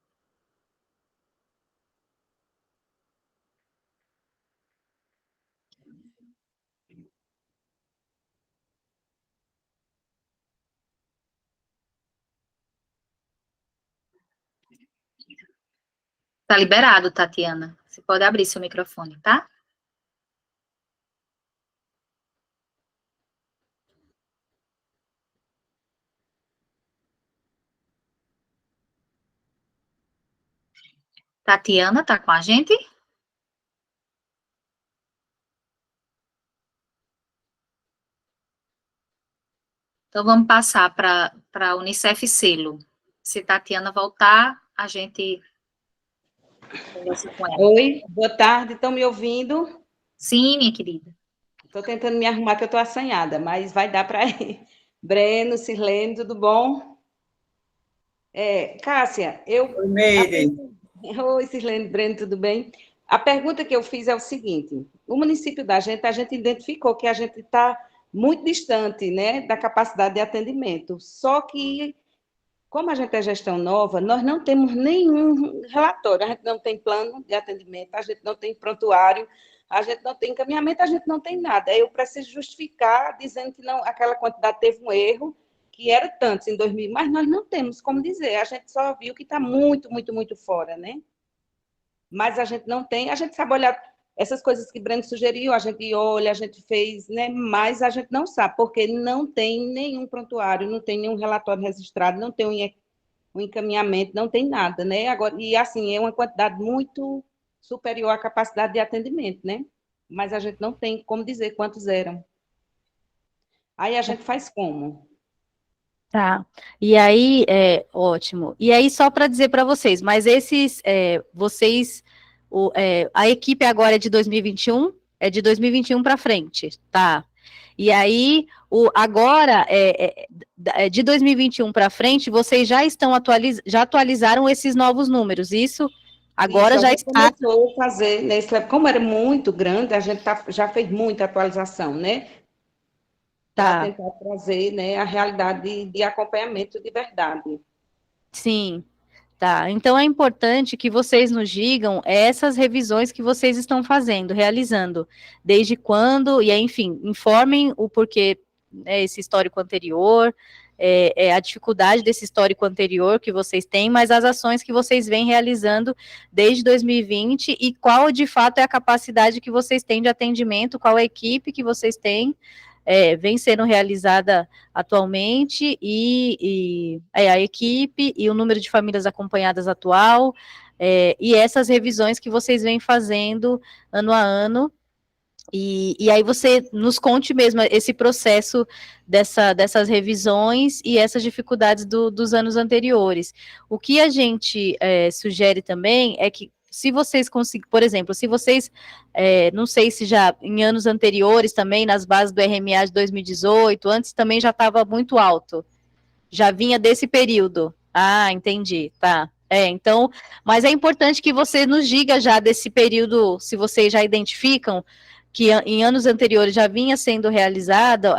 Tá liberado, Tatiana. Você pode abrir seu microfone, tá? Tatiana, tá com a gente? Então, vamos passar para a Unicef Selo. Se Tatiana voltar, a gente conversa com ela. Oi, boa tarde, estão me ouvindo? Sim, minha querida. Estou tentando me arrumar, que eu estou assanhada, mas vai dar para ir. Breno, Sirlene, tudo bom? Cássia, Oi, Meire. Oi, Sirlene, Breno, tudo bem? A pergunta que eu fiz é o seguinte: o município da gente, a gente identificou que a gente está muito distante, né, da capacidade de atendimento. Só que, como a gente é gestão nova, nós não temos nenhum relatório, a gente não tem plano de atendimento, a gente não tem prontuário, a gente não tem encaminhamento, a gente não tem nada. Aí eu preciso justificar dizendo que não, aquela quantidade teve um erro, que era tantos em 2000, mas nós não temos como dizer, a gente só viu que está muito, muito, muito fora, né? Mas a gente não tem, a gente sabe olhar essas coisas que Breno sugeriu, a gente olha, a gente fez, né? Mas a gente não sabe, porque não tem nenhum prontuário, não tem nenhum relatório registrado, não tem um encaminhamento, não tem nada, né? Agora, e assim, é uma quantidade muito superior à capacidade de atendimento, né? Mas a gente não tem como dizer quantos eram. Aí a gente faz como? Tá. E aí, ótimo. E aí, só para dizer para vocês, mas esses, a equipe agora é de 2021, é de 2021 para frente, tá? E aí, agora, de 2021 para frente, vocês já estão já atualizaram esses novos números, isso? Agora Isso, já a gente está. começou a fazer, como era muito grande, a gente já fez muita atualização, né? Para Tá. tentar trazer, né, a realidade de acompanhamento de verdade. Sim, tá. Então é importante que vocês nos digam essas revisões que vocês estão fazendo, realizando, desde quando, e aí, enfim, informem o porquê, né, esse histórico anterior, a dificuldade desse histórico anterior que vocês têm, mas as ações que vocês vêm realizando desde 2020 e qual de fato é a capacidade que vocês têm de atendimento, qual a equipe que vocês têm, vem sendo realizada atualmente e a equipe e o número de famílias acompanhadas atual, e essas revisões que vocês vêm fazendo ano a ano, e aí você nos conte mesmo esse processo dessas revisões e essas dificuldades dos anos anteriores. O que a gente sugere também é que se vocês conseguirem, por exemplo, se vocês, não sei se já em anos anteriores também, nas bases do RMA de 2018, antes também já estava muito alto, já vinha desse período. Ah, entendi, tá. Então, mas é importante que você nos diga já desse período, se vocês já identificam que em anos anteriores já vinha sendo realizada,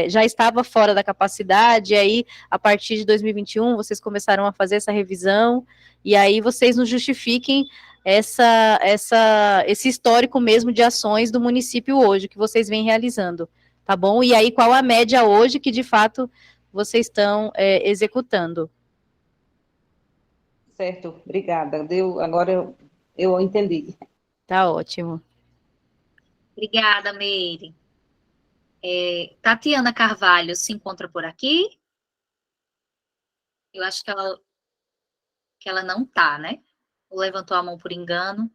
já estava fora da capacidade, e aí, a partir de 2021, vocês começaram a fazer essa revisão, e aí vocês nos justifiquem esse histórico mesmo de ações do município hoje, que vocês vêm realizando, tá bom? E aí, qual a média hoje que, de fato, vocês estão executando? Certo, obrigada. Agora eu entendi. Tá ótimo. Obrigada, Meire. Tatiana Carvalho se encontra por aqui? Eu acho que ela não está, né? Ou levantou a mão por engano.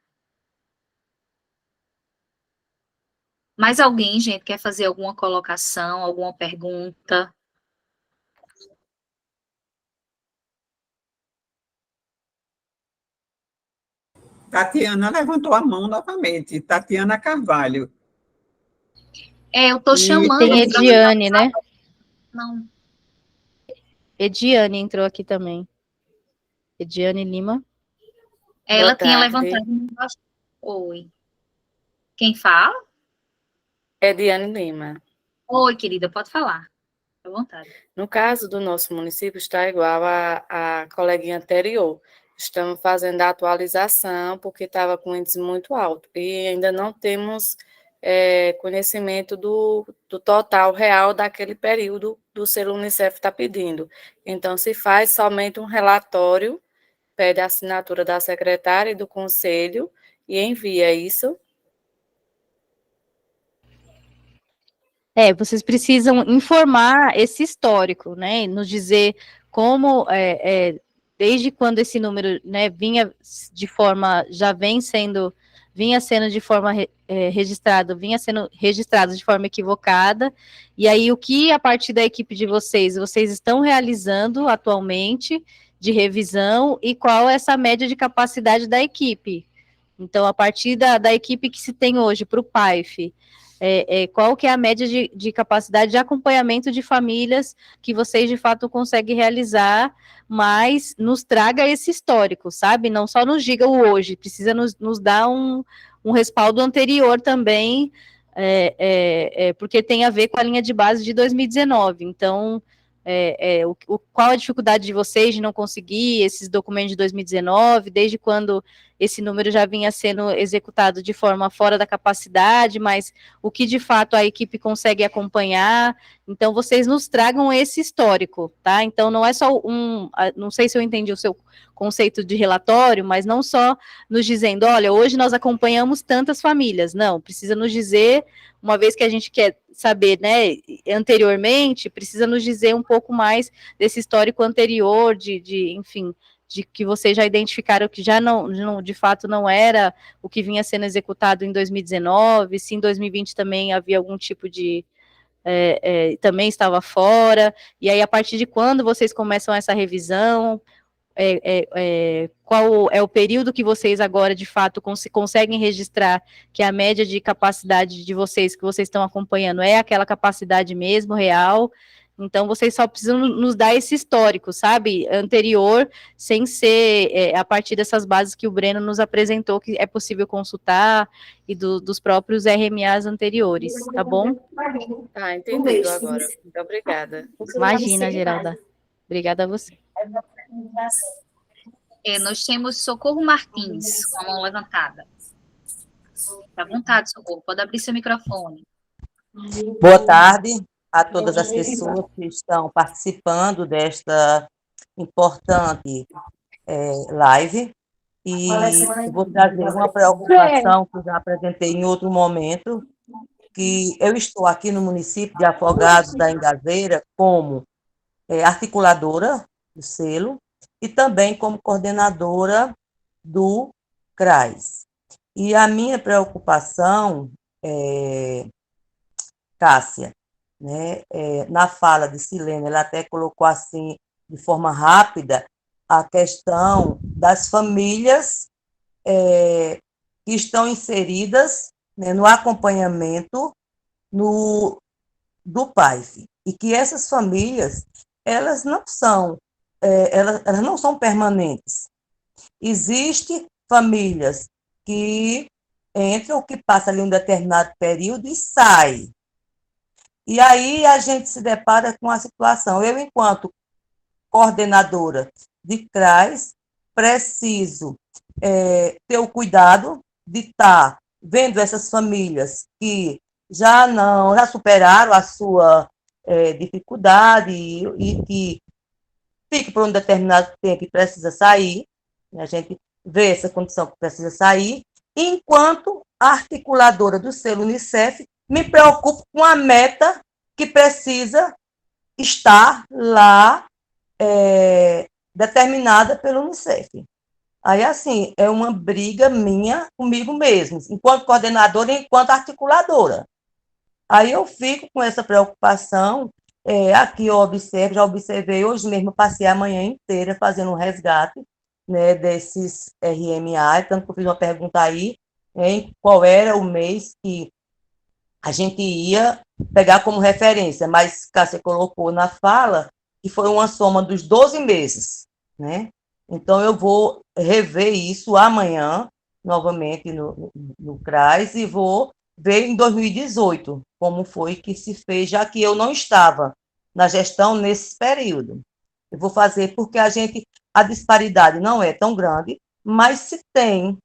Mais alguém, gente, quer fazer alguma colocação, alguma pergunta? Tatiana levantou a mão novamente. Tatiana Carvalho. Eu estou E chamando. tem Ediane, né? Não. Ediane entrou aqui também. Ediane Lima. Ela tinha levantado. Oi. Quem fala? Ediane Lima. Oi, querida, pode falar. À vontade. No caso do nosso município, está igual a coleguinha anterior. Estamos fazendo a atualização, porque estava com índice muito alto. E ainda não temos conhecimento do total real daquele período do selo Unicef está pedindo. Então, se faz somente um relatório, pede a assinatura da secretária e do conselho e envia isso. Vocês precisam informar esse histórico, né? E nos dizer como, desde quando esse número, né, vinha sendo de forma vinha sendo registrado de forma equivocada, e aí o que a partir da equipe de vocês estão realizando atualmente de revisão e qual é essa média de capacidade da equipe. Então, a partir da equipe que se tem hoje para o PAIF, qual que é a média de capacidade de acompanhamento de famílias que vocês, de fato, conseguem realizar, mas nos traga esse histórico, sabe? Não só nos diga o hoje, precisa nos dar um respaldo anterior também, porque tem a ver com a linha de base de 2019. Então, qual a dificuldade de vocês de não conseguir esses documentos de 2019, desde quando esse número já vinha sendo executado de forma fora da capacidade, mas o que de fato a equipe consegue acompanhar. Então, vocês nos tragam esse histórico, tá? Então, não é só não sei se eu entendi o seu conceito de relatório, mas não só nos dizendo, olha, hoje nós acompanhamos tantas famílias. Não, precisa nos dizer, uma vez que a gente quer saber, né, anteriormente, precisa nos dizer um pouco mais desse histórico anterior, enfim, de que vocês já identificaram que já não, de fato, não era o que vinha sendo executado em 2019, se em 2020 também havia algum tipo de, também estava fora, e aí a partir de quando vocês começam essa revisão, qual é o período que vocês agora, de fato, conseguem registrar que a média de capacidade de vocês, que vocês estão acompanhando, é aquela capacidade mesmo, real. Então, vocês só precisam nos dar esse histórico, sabe, anterior, sem ser a partir dessas bases que o Breno nos apresentou, que é possível consultar, e dos próprios RMAs anteriores, tá bom? Tá, entendido agora. Muito obrigada. Imagina, Geralda. Obrigada a você. Nós temos Socorro Martins, com a mão levantada. À vontade, Socorro, pode abrir seu microfone. Boa tarde a todas as pessoas que estão participando desta importante live. E vou trazer uma preocupação que eu já apresentei em outro momento, que eu estou aqui no município de Afogados da Ingazeira como articuladora do selo e também como coordenadora do CRAS. E a minha preocupação, Cássia, né, na fala de Silene, ela até colocou assim, de forma rápida, a questão das famílias que estão inseridas, né, no acompanhamento do PAIF, e que essas famílias, elas não são permanentes. Existem famílias que entram, que passam ali um determinado período e saem. E aí a gente se depara com a situação. Eu, enquanto coordenadora de CRAS, preciso ter o cuidado de estar vendo essas famílias que já superaram a sua dificuldade e que fica por um determinado tempo e precisa sair, a gente vê essa condição que precisa sair, enquanto articuladora do selo Unicef, me preocupo com a meta que precisa estar lá determinada pelo Unicef. Aí, assim, é uma briga minha comigo mesmo, enquanto coordenadora e enquanto articuladora. Aí eu fico com essa preocupação. Aqui eu já observei, hoje mesmo passei a manhã inteira fazendo um resgate, né, desses RMA, tanto que eu fiz uma pergunta aí, em qual era o mês que a gente ia pegar como referência, mas Cássia colocou na fala que foi uma soma dos 12 meses, né? Então eu vou rever isso amanhã, novamente no CRAS, e vou ver em 2018 como foi que se fez, já que eu não estava na gestão nesse período. Eu vou fazer porque a disparidade não é tão grande, mas se tem,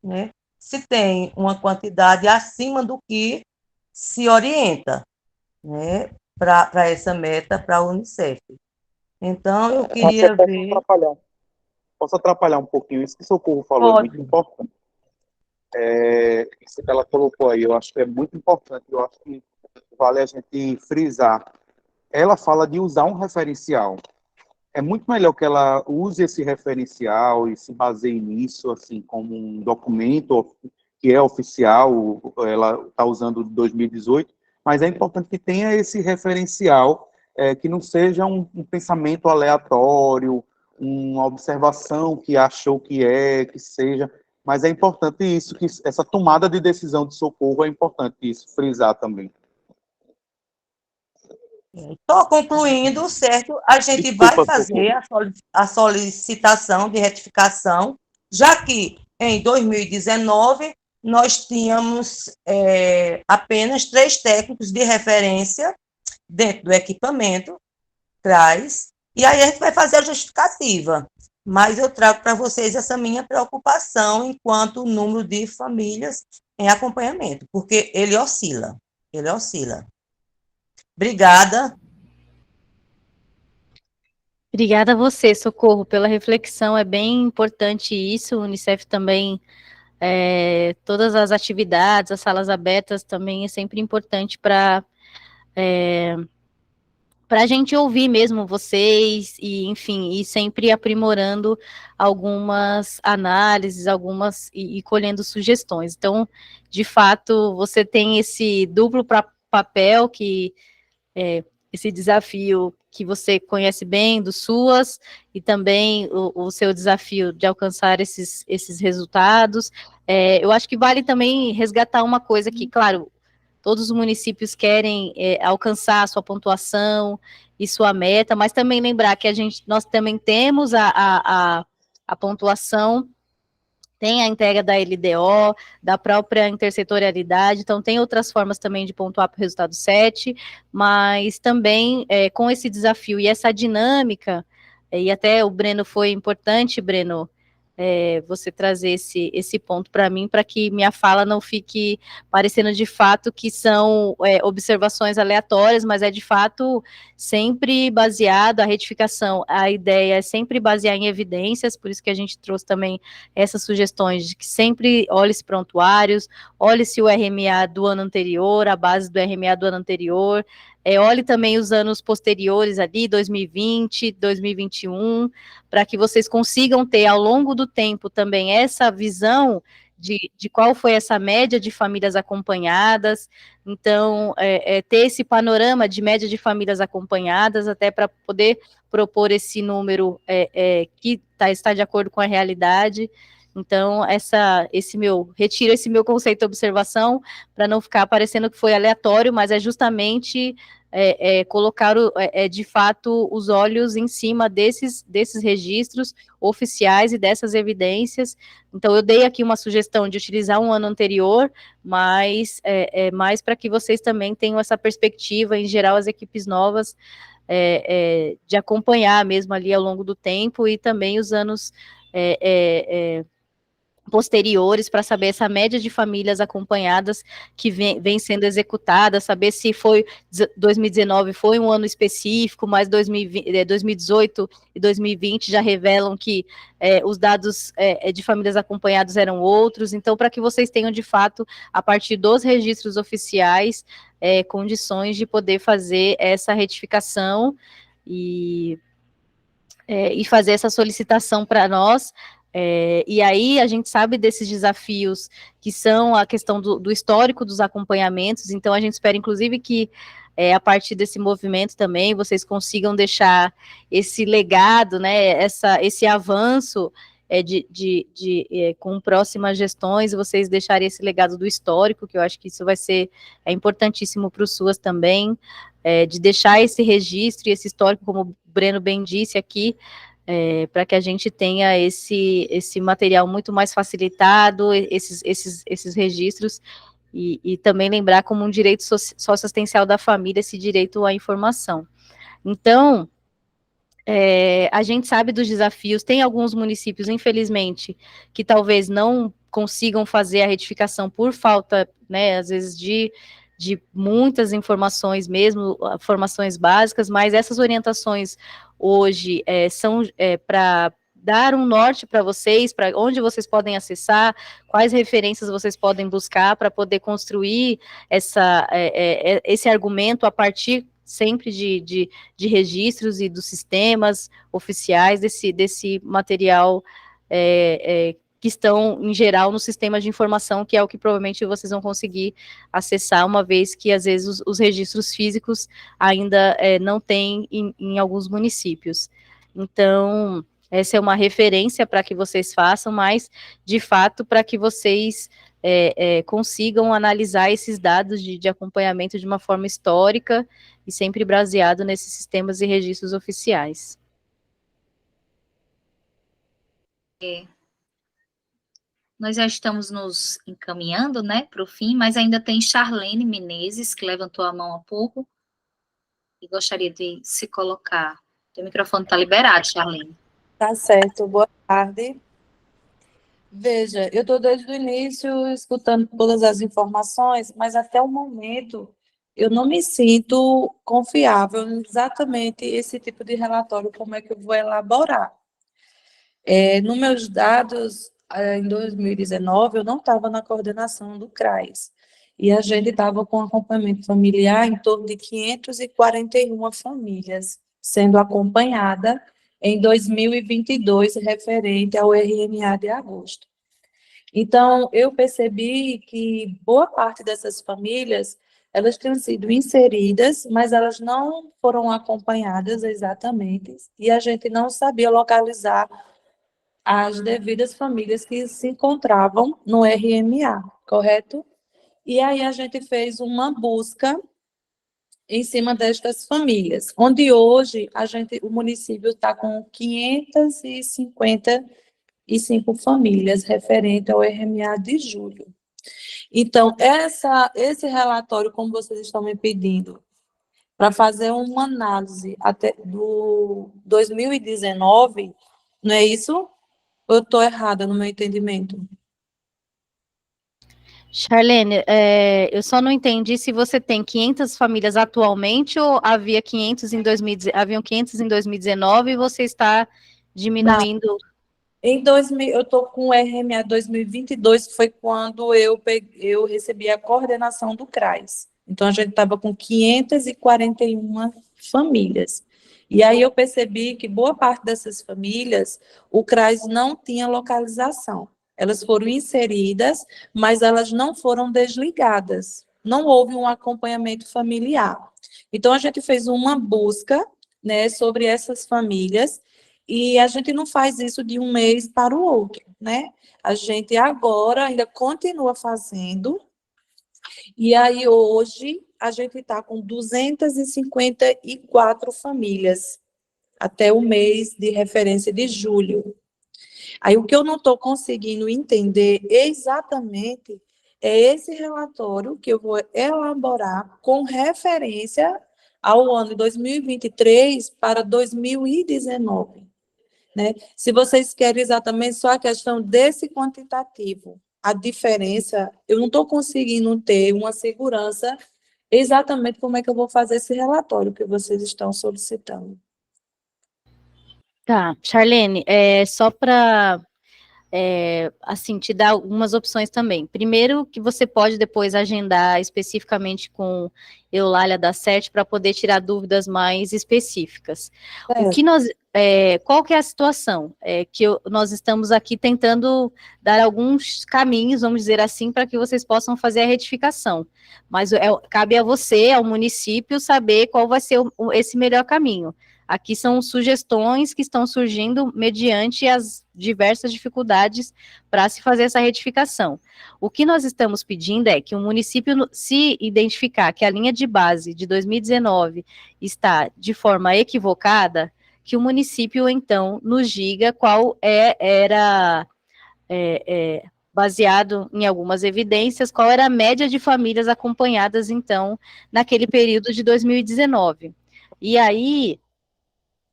né, se tem uma quantidade acima do que se orienta, né, para essa meta, para a Unicef. Então, eu queria ver... Posso atrapalhar um pouquinho? Isso que o Socorro falou é muito importante. Isso que ela colocou aí, eu acho que é muito importante, eu acho que vale a gente frisar. Ela fala de usar um referencial. É muito melhor que ela use esse referencial e se baseie nisso, assim, como um documento que é oficial, ela está usando de 2018, mas é importante que tenha esse referencial, que não seja um pensamento aleatório, uma observação que achou que seja, mas é importante isso, que essa tomada de decisão de Socorro é importante isso, frisar também. Estou concluindo, certo? A gente vai fazer a solicitação de retificação, já que em 2019 nós tínhamos apenas 3 técnicos de referência dentro do equipamento, traz, e aí a gente vai fazer a justificativa. Mas eu trago para vocês essa minha preocupação enquanto o número de famílias em acompanhamento, porque ele oscila. Obrigada. Obrigada a você, Socorro, pela reflexão, é bem importante isso, o Unicef também, todas as atividades, as salas abertas também é sempre importante para a gente ouvir mesmo vocês, e enfim, e sempre aprimorando algumas análises, e colhendo sugestões. Então, de fato, você tem esse duplo papel que esse desafio que você conhece bem do SUAS, e também o seu desafio de alcançar esses resultados. Eu acho que vale também resgatar uma coisa que, claro, todos os municípios querem alcançar a sua pontuação e sua meta, mas também lembrar que nós também temos a pontuação, tem a entrega da LDO, da própria intersetorialidade, então tem outras formas também de pontuar para o resultado 7, mas também com esse desafio e essa dinâmica, e até o Breno foi importante, Breno, você trazer esse ponto para mim, para que minha fala não fique parecendo de fato que são observações aleatórias, mas é de fato sempre baseado, a retificação, a ideia é sempre basear em evidências, por isso que a gente trouxe também essas sugestões de que sempre olhe-se prontuários, olhe-se o RMA do ano anterior, a base do RMA do ano anterior, olhe também os anos posteriores ali, 2020, 2021, para que vocês consigam ter ao longo do tempo também essa visão de qual foi essa média de famílias acompanhadas. Então, ter esse panorama de média de famílias acompanhadas, até para poder propor esse número que está de acordo com a realidade. Então, retiro esse meu conceito de observação, para não ficar parecendo que foi aleatório, mas é justamente colocar, de fato, os olhos em cima desses registros oficiais e dessas evidências. Então, eu dei aqui uma sugestão de utilizar um ano anterior, mas mais para que vocês também tenham essa perspectiva, em geral, as equipes novas, de acompanhar mesmo ali ao longo do tempo, e também os anos posteriores, para saber essa média de famílias acompanhadas que vem sendo executada, saber se 2019 foi um ano específico, mas 2018 e 2020 já revelam que os dados de famílias acompanhadas eram outros. Então, para que vocês tenham, de fato, a partir dos registros oficiais, condições de poder fazer essa retificação e fazer essa solicitação para nós. E aí a gente sabe desses desafios, que são a questão do histórico dos acompanhamentos. Então a gente espera, inclusive, que a partir desse movimento também vocês consigam deixar esse legado, né, esse avanço com próximas gestões, vocês deixarem esse legado do histórico, que eu acho que isso vai ser importantíssimo para o SUAS também, de deixar esse registro e esse histórico, como o Breno bem disse aqui, para que a gente tenha esse material muito mais facilitado, esses registros, e também lembrar como um direito socioassistencial da família, esse direito à informação. Então, a gente sabe dos desafios, tem alguns municípios, infelizmente, que talvez não consigam fazer a retificação por falta, né, às vezes, de muitas informações mesmo, formações básicas, mas essas orientações hoje são para dar um norte para vocês, para onde vocês podem acessar, quais referências vocês podem buscar para poder construir esse argumento a partir sempre de registros e dos sistemas oficiais desse material que estão, em geral, no sistema de informação, que é o que provavelmente vocês vão conseguir acessar, uma vez que, às vezes, os registros físicos ainda não tem em alguns municípios. Então, essa é uma referência para que vocês façam, mas, de fato, para que vocês consigam analisar esses dados de acompanhamento de uma forma histórica e sempre baseado nesses sistemas e registros oficiais. Nós já estamos nos encaminhando, né, para o fim, mas ainda tem Charlene Menezes, que levantou a mão há pouco, e gostaria de se colocar. O microfone está liberado, Charlene. Tá certo, boa tarde. Veja, eu estou desde o início escutando todas as informações, mas até o momento eu não me sinto confiável em exatamente esse tipo de relatório, como é que eu vou elaborar. Nos meus dados, em 2019, eu não estava na coordenação do CRAS, e a gente estava com acompanhamento familiar em torno de 541 famílias, sendo acompanhada em 2022, referente ao RNA de agosto. Então, eu percebi que boa parte dessas famílias, elas tinham sido inseridas, mas elas não foram acompanhadas exatamente, e a gente não sabia localizar as devidas famílias que se encontravam no RMA, correto? E aí a gente fez uma busca em cima destas famílias, onde hoje o município está com 555 famílias referente ao RMA de julho. Então, esse relatório, como vocês estão me pedindo, para fazer uma análise até do 2019, não é isso? Ou eu estou errada no meu entendimento? Charlene, eu só não entendi se você tem 500 famílias atualmente ou havia 500 haviam 500 em 2019 e você está diminuindo. Não. Eu estou com o RMA 2022, que foi quando eu recebi a coordenação do CRAS. Então, a gente estava com 541 famílias. E aí eu percebi que boa parte dessas famílias, o CRAS não tinha localização. Elas foram inseridas, mas elas não foram desligadas. Não houve um acompanhamento familiar. Então, a gente fez uma busca, né, sobre essas famílias, e a gente não faz isso de um mês para o outro, né? A gente agora ainda continua fazendo, e aí hoje a gente está com 254 famílias, até o mês de referência de julho. Aí o que eu não estou conseguindo entender exatamente é esse relatório que eu vou elaborar com referência ao ano de 2023 para 2019. Né? Se vocês querem exatamente só a questão desse quantitativo, a diferença, eu não estou conseguindo ter uma segurança exatamente como é que eu vou fazer esse relatório que vocês estão solicitando. Tá, Charlene, só para assim, te dar algumas opções também. Primeiro, que você pode depois agendar especificamente com Eulália da CERT para poder tirar dúvidas mais específicas. O que qual que é a situação? Nós estamos aqui tentando dar alguns caminhos, vamos dizer assim, para que vocês possam fazer a retificação. Mas cabe a você, ao município, saber qual vai ser esse melhor caminho. Aqui são sugestões que estão surgindo mediante as diversas dificuldades para se fazer essa retificação. O que nós estamos pedindo é que o município, se identificar que a linha de base de 2019 está de forma equivocada, que o município, então, nos diga qual era baseado em algumas evidências, qual era a média de famílias acompanhadas, então, naquele período de 2019. E aí,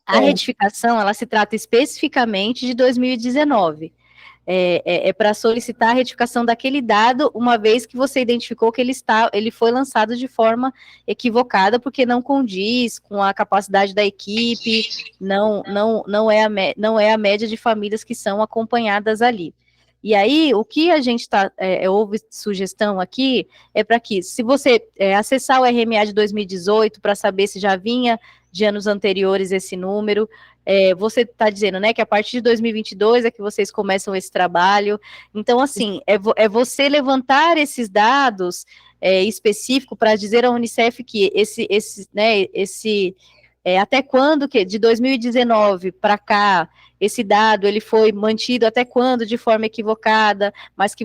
a retificação, ela se trata especificamente de 2019. Para solicitar a retificação daquele dado, uma vez que você identificou que ele foi lançado de forma equivocada, porque não condiz com a capacidade da equipe, não é a média de famílias que são acompanhadas ali. E aí, o que a gente houve sugestão aqui, é para que, se você acessar o RMA de 2018, para saber se já vinha de anos anteriores esse número, você está dizendo, né, que a partir de 2022 é que vocês começam esse trabalho. Então, assim, é você levantar esses dados específicos para dizer à Unicef que até quando, de 2019 para cá, esse dado ele foi mantido até quando de forma equivocada, mas que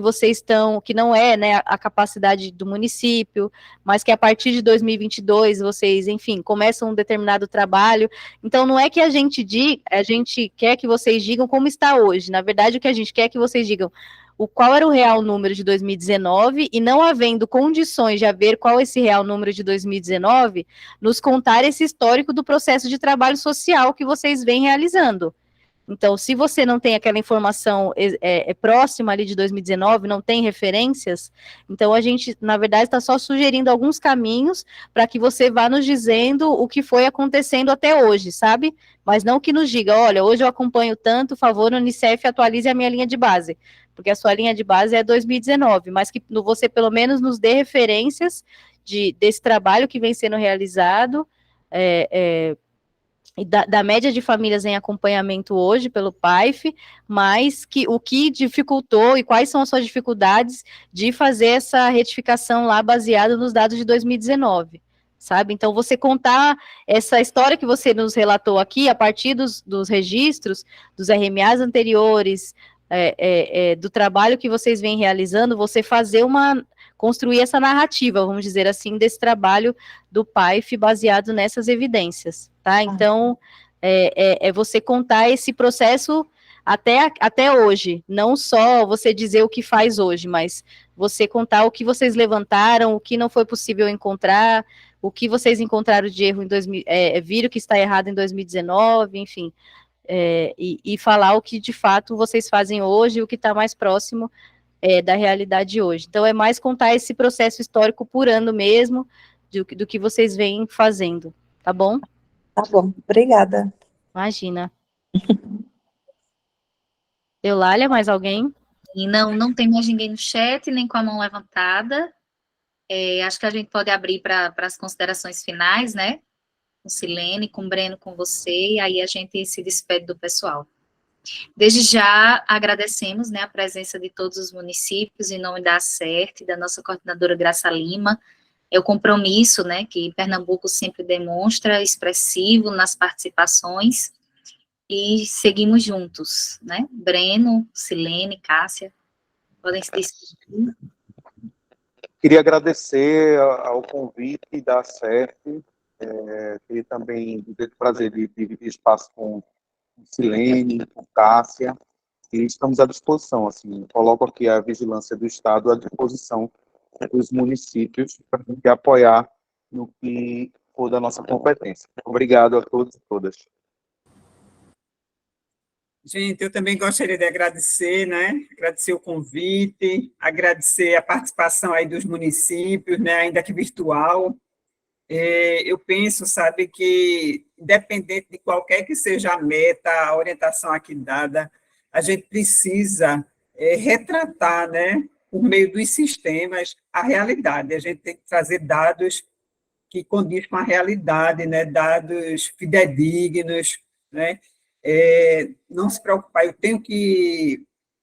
que não é, né, a capacidade do município, mas que a partir de 2022 vocês, enfim, começam um determinado trabalho. Então não é que a gente quer que vocês digam como está hoje, na verdade o que a gente quer é que vocês digam qual era o real número de 2019 e não havendo condições de haver qual esse real número de 2019, nos contar esse histórico do processo de trabalho social que vocês vêm realizando. Então, se você não tem aquela informação próxima ali de 2019, não tem referências, então a gente, na verdade, está só sugerindo alguns caminhos para que você vá nos dizendo o que foi acontecendo até hoje, sabe? Mas não que nos diga, olha, hoje eu acompanho tanto, por favor, Unicef, atualize a minha linha de base, porque a sua linha de base é 2019, mas que você pelo menos nos dê referências desse trabalho que vem sendo realizado, e da média de famílias em acompanhamento hoje pelo PAIF, mas o que dificultou e quais são as suas dificuldades de fazer essa retificação lá baseada nos dados de 2019, sabe? Então, você contar essa história que você nos relatou aqui, a partir dos registros, dos RMAs anteriores, do trabalho que vocês vêm realizando, você construir essa narrativa, vamos dizer assim, desse trabalho do PAIF baseado nessas evidências, tá? Então, você contar esse processo até hoje, não só você dizer o que faz hoje, mas você contar o que vocês levantaram, o que não foi possível encontrar, o que vocês encontraram de erro viram que está errado em 2019, enfim, e falar o que de fato vocês fazem hoje, o que está mais próximo da realidade hoje. Então, é mais contar esse processo histórico por ano mesmo, do que vocês vêm fazendo, tá bom? Tá bom, obrigada. Imagina. Eulália, mais alguém? E não tem mais ninguém no chat, nem com a mão levantada. Acho que a gente pode abrir para as considerações finais, né? Com Silene, com o Breno, com você, e aí a gente se despede do pessoal. Desde já, agradecemos, né, a presença de todos os municípios, em nome da ACERT, da nossa coordenadora Graça Lima, o compromisso, né, que Pernambuco sempre demonstra, expressivo nas participações, e seguimos juntos, né, Breno, Silene, Cássia, podem se despedir. Queria agradecer ao convite da ACERT, queria também ter o prazer de dividir espaço com Silene, com Cássia, e estamos à disposição, assim, coloco aqui a vigilância do Estado à disposição dos municípios para a gente apoiar no que for da nossa competência. Obrigado a todos e todas. Gente, eu também gostaria de agradecer, né? Agradecer o convite, agradecer a participação aí dos municípios, né? Ainda que virtual. Eu penso, sabe, que independente de qualquer que seja a meta, a orientação aqui dada, a gente precisa retratar, né, por meio dos sistemas, a realidade. A gente tem que trazer dados que condizem com a realidade, né, dados fidedignos, né, não se preocupar,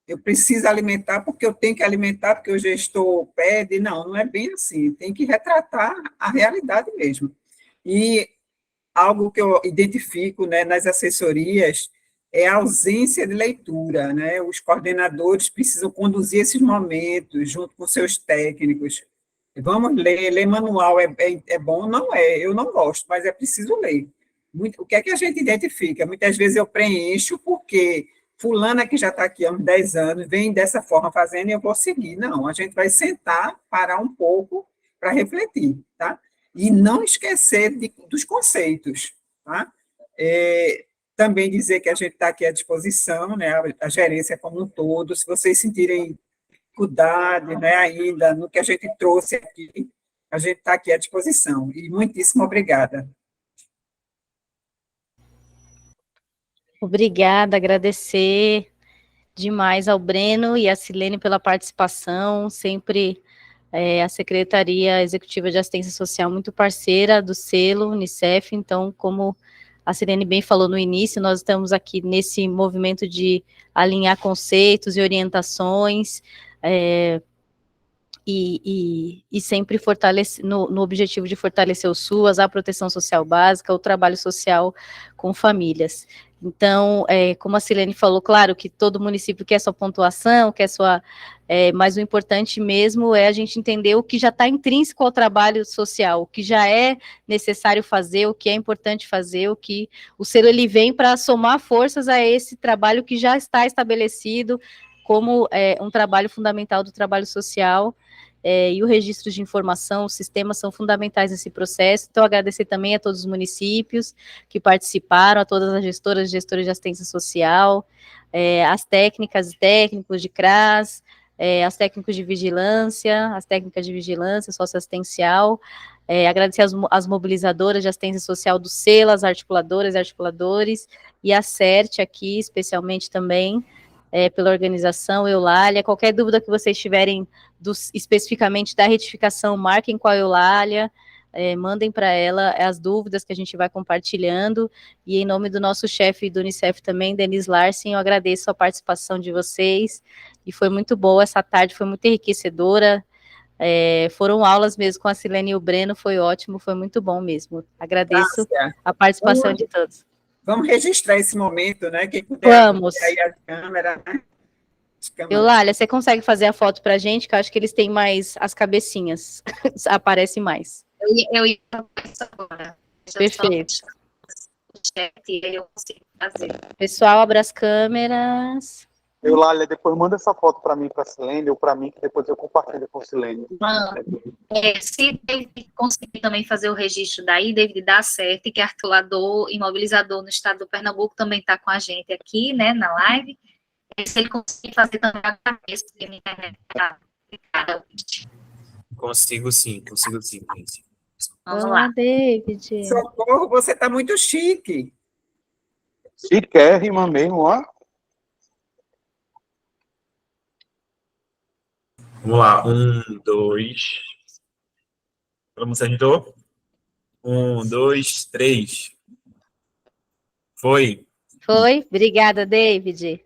eu preciso alimentar porque eu tenho que alimentar, porque o gestor pede. Não é bem assim, tem que retratar a realidade mesmo. E algo que eu identifico, né, nas assessorias é a ausência de leitura, né? Os coordenadores precisam conduzir esses momentos junto com seus técnicos. Vamos ler manual é bom? Não é, eu não gosto, mas é preciso ler. O que é que a gente identifica? Muitas vezes eu preencho porque fulana que já está aqui há uns 10 anos, vem dessa forma fazendo e eu vou seguir. Não, a gente vai sentar, parar um pouco para refletir, tá? E não esquecer dos conceitos, tá? Também dizer que a gente está aqui à disposição, né, a gerência como um todo, se vocês sentirem dificuldade, né, ainda no que a gente trouxe aqui, a gente está aqui à disposição. E muitíssimo obrigada. Obrigada, agradecer demais ao Breno e à Silene pela participação, sempre a Secretaria Executiva de Assistência Social muito parceira do selo Unicef, então, como a Silene bem falou no início, nós estamos aqui nesse movimento de alinhar conceitos e orientações, e sempre no objetivo de fortalecer o SUAS, a proteção social básica, o trabalho social com famílias. Então, como a Silene falou, claro que todo município quer sua pontuação, mas o importante mesmo é a gente entender o que já está intrínseco ao trabalho social, o que já é necessário fazer, o que é importante fazer, o que o selo ele vem para somar forças a esse trabalho que já está estabelecido, como um trabalho fundamental do trabalho social, e o registro de informação, os sistemas são fundamentais nesse processo. Então, agradecer também a todos os municípios que participaram, a todas as gestoras e gestores de assistência social, as técnicas e técnicos de CRAS, as técnicos de vigilância, as técnicas de vigilância socioassistencial, agradecer as mobilizadoras de assistência social do SELA, as articuladoras e articuladores, e a CERT aqui, especialmente também, pela organização, Eulália. Qualquer dúvida que vocês tiverem especificamente da retificação, marquem com a Eulália, mandem para ela as dúvidas que a gente vai compartilhando, e em nome do nosso chefe do Unicef também, Denise Larsen, eu agradeço a participação de vocês, e foi muito boa essa tarde, foi muito enriquecedora, foram aulas mesmo com a Silene e o Breno, foi ótimo, foi muito bom mesmo. Agradeço a participação de todos. Vamos registrar esse momento, né? Quem puder Vamos. aí as câmeras, né? Eulália, você consegue fazer a foto para a gente? Que eu acho que eles têm mais as cabecinhas, aparece mais. Eu ia fazer isso agora. Perfeito. O chat, e aí eu consigo fazer. Pessoal, abra as câmeras. Eulália, depois manda essa foto para mim, para a Silene, ou para mim, que depois eu compartilho com a Silene. Se David conseguir também fazer o registro daí, David dá certo, que é articulador e mobilizador no estado do Pernambuco, também está com a gente aqui, né, na live. Se ele conseguir fazer também, eu agradeço, porque a minha internet está complicada. Consigo sim, Cris. Vamos Olá, lá. David. Socorro, você está muito chique. Chiquérrima mesmo, ó. Vamos lá, 1, 2. Vamos, agendou? 1, 2, 3. Foi. Foi? Obrigada, David.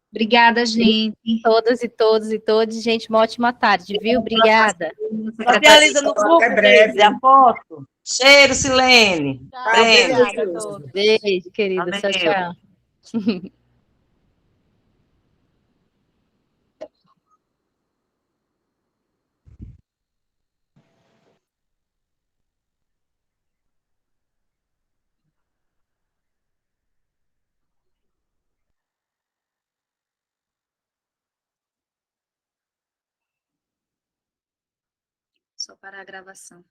Obrigada, gente. Todas e todos e todos. Gente, uma ótima tarde, viu? Obrigada. Socializa no grupo, Até breve. David, a foto. Cheiro, Silene. Breno. Obrigada a todos. Beijo, querida. Tchau, tchau. Só para a gravação.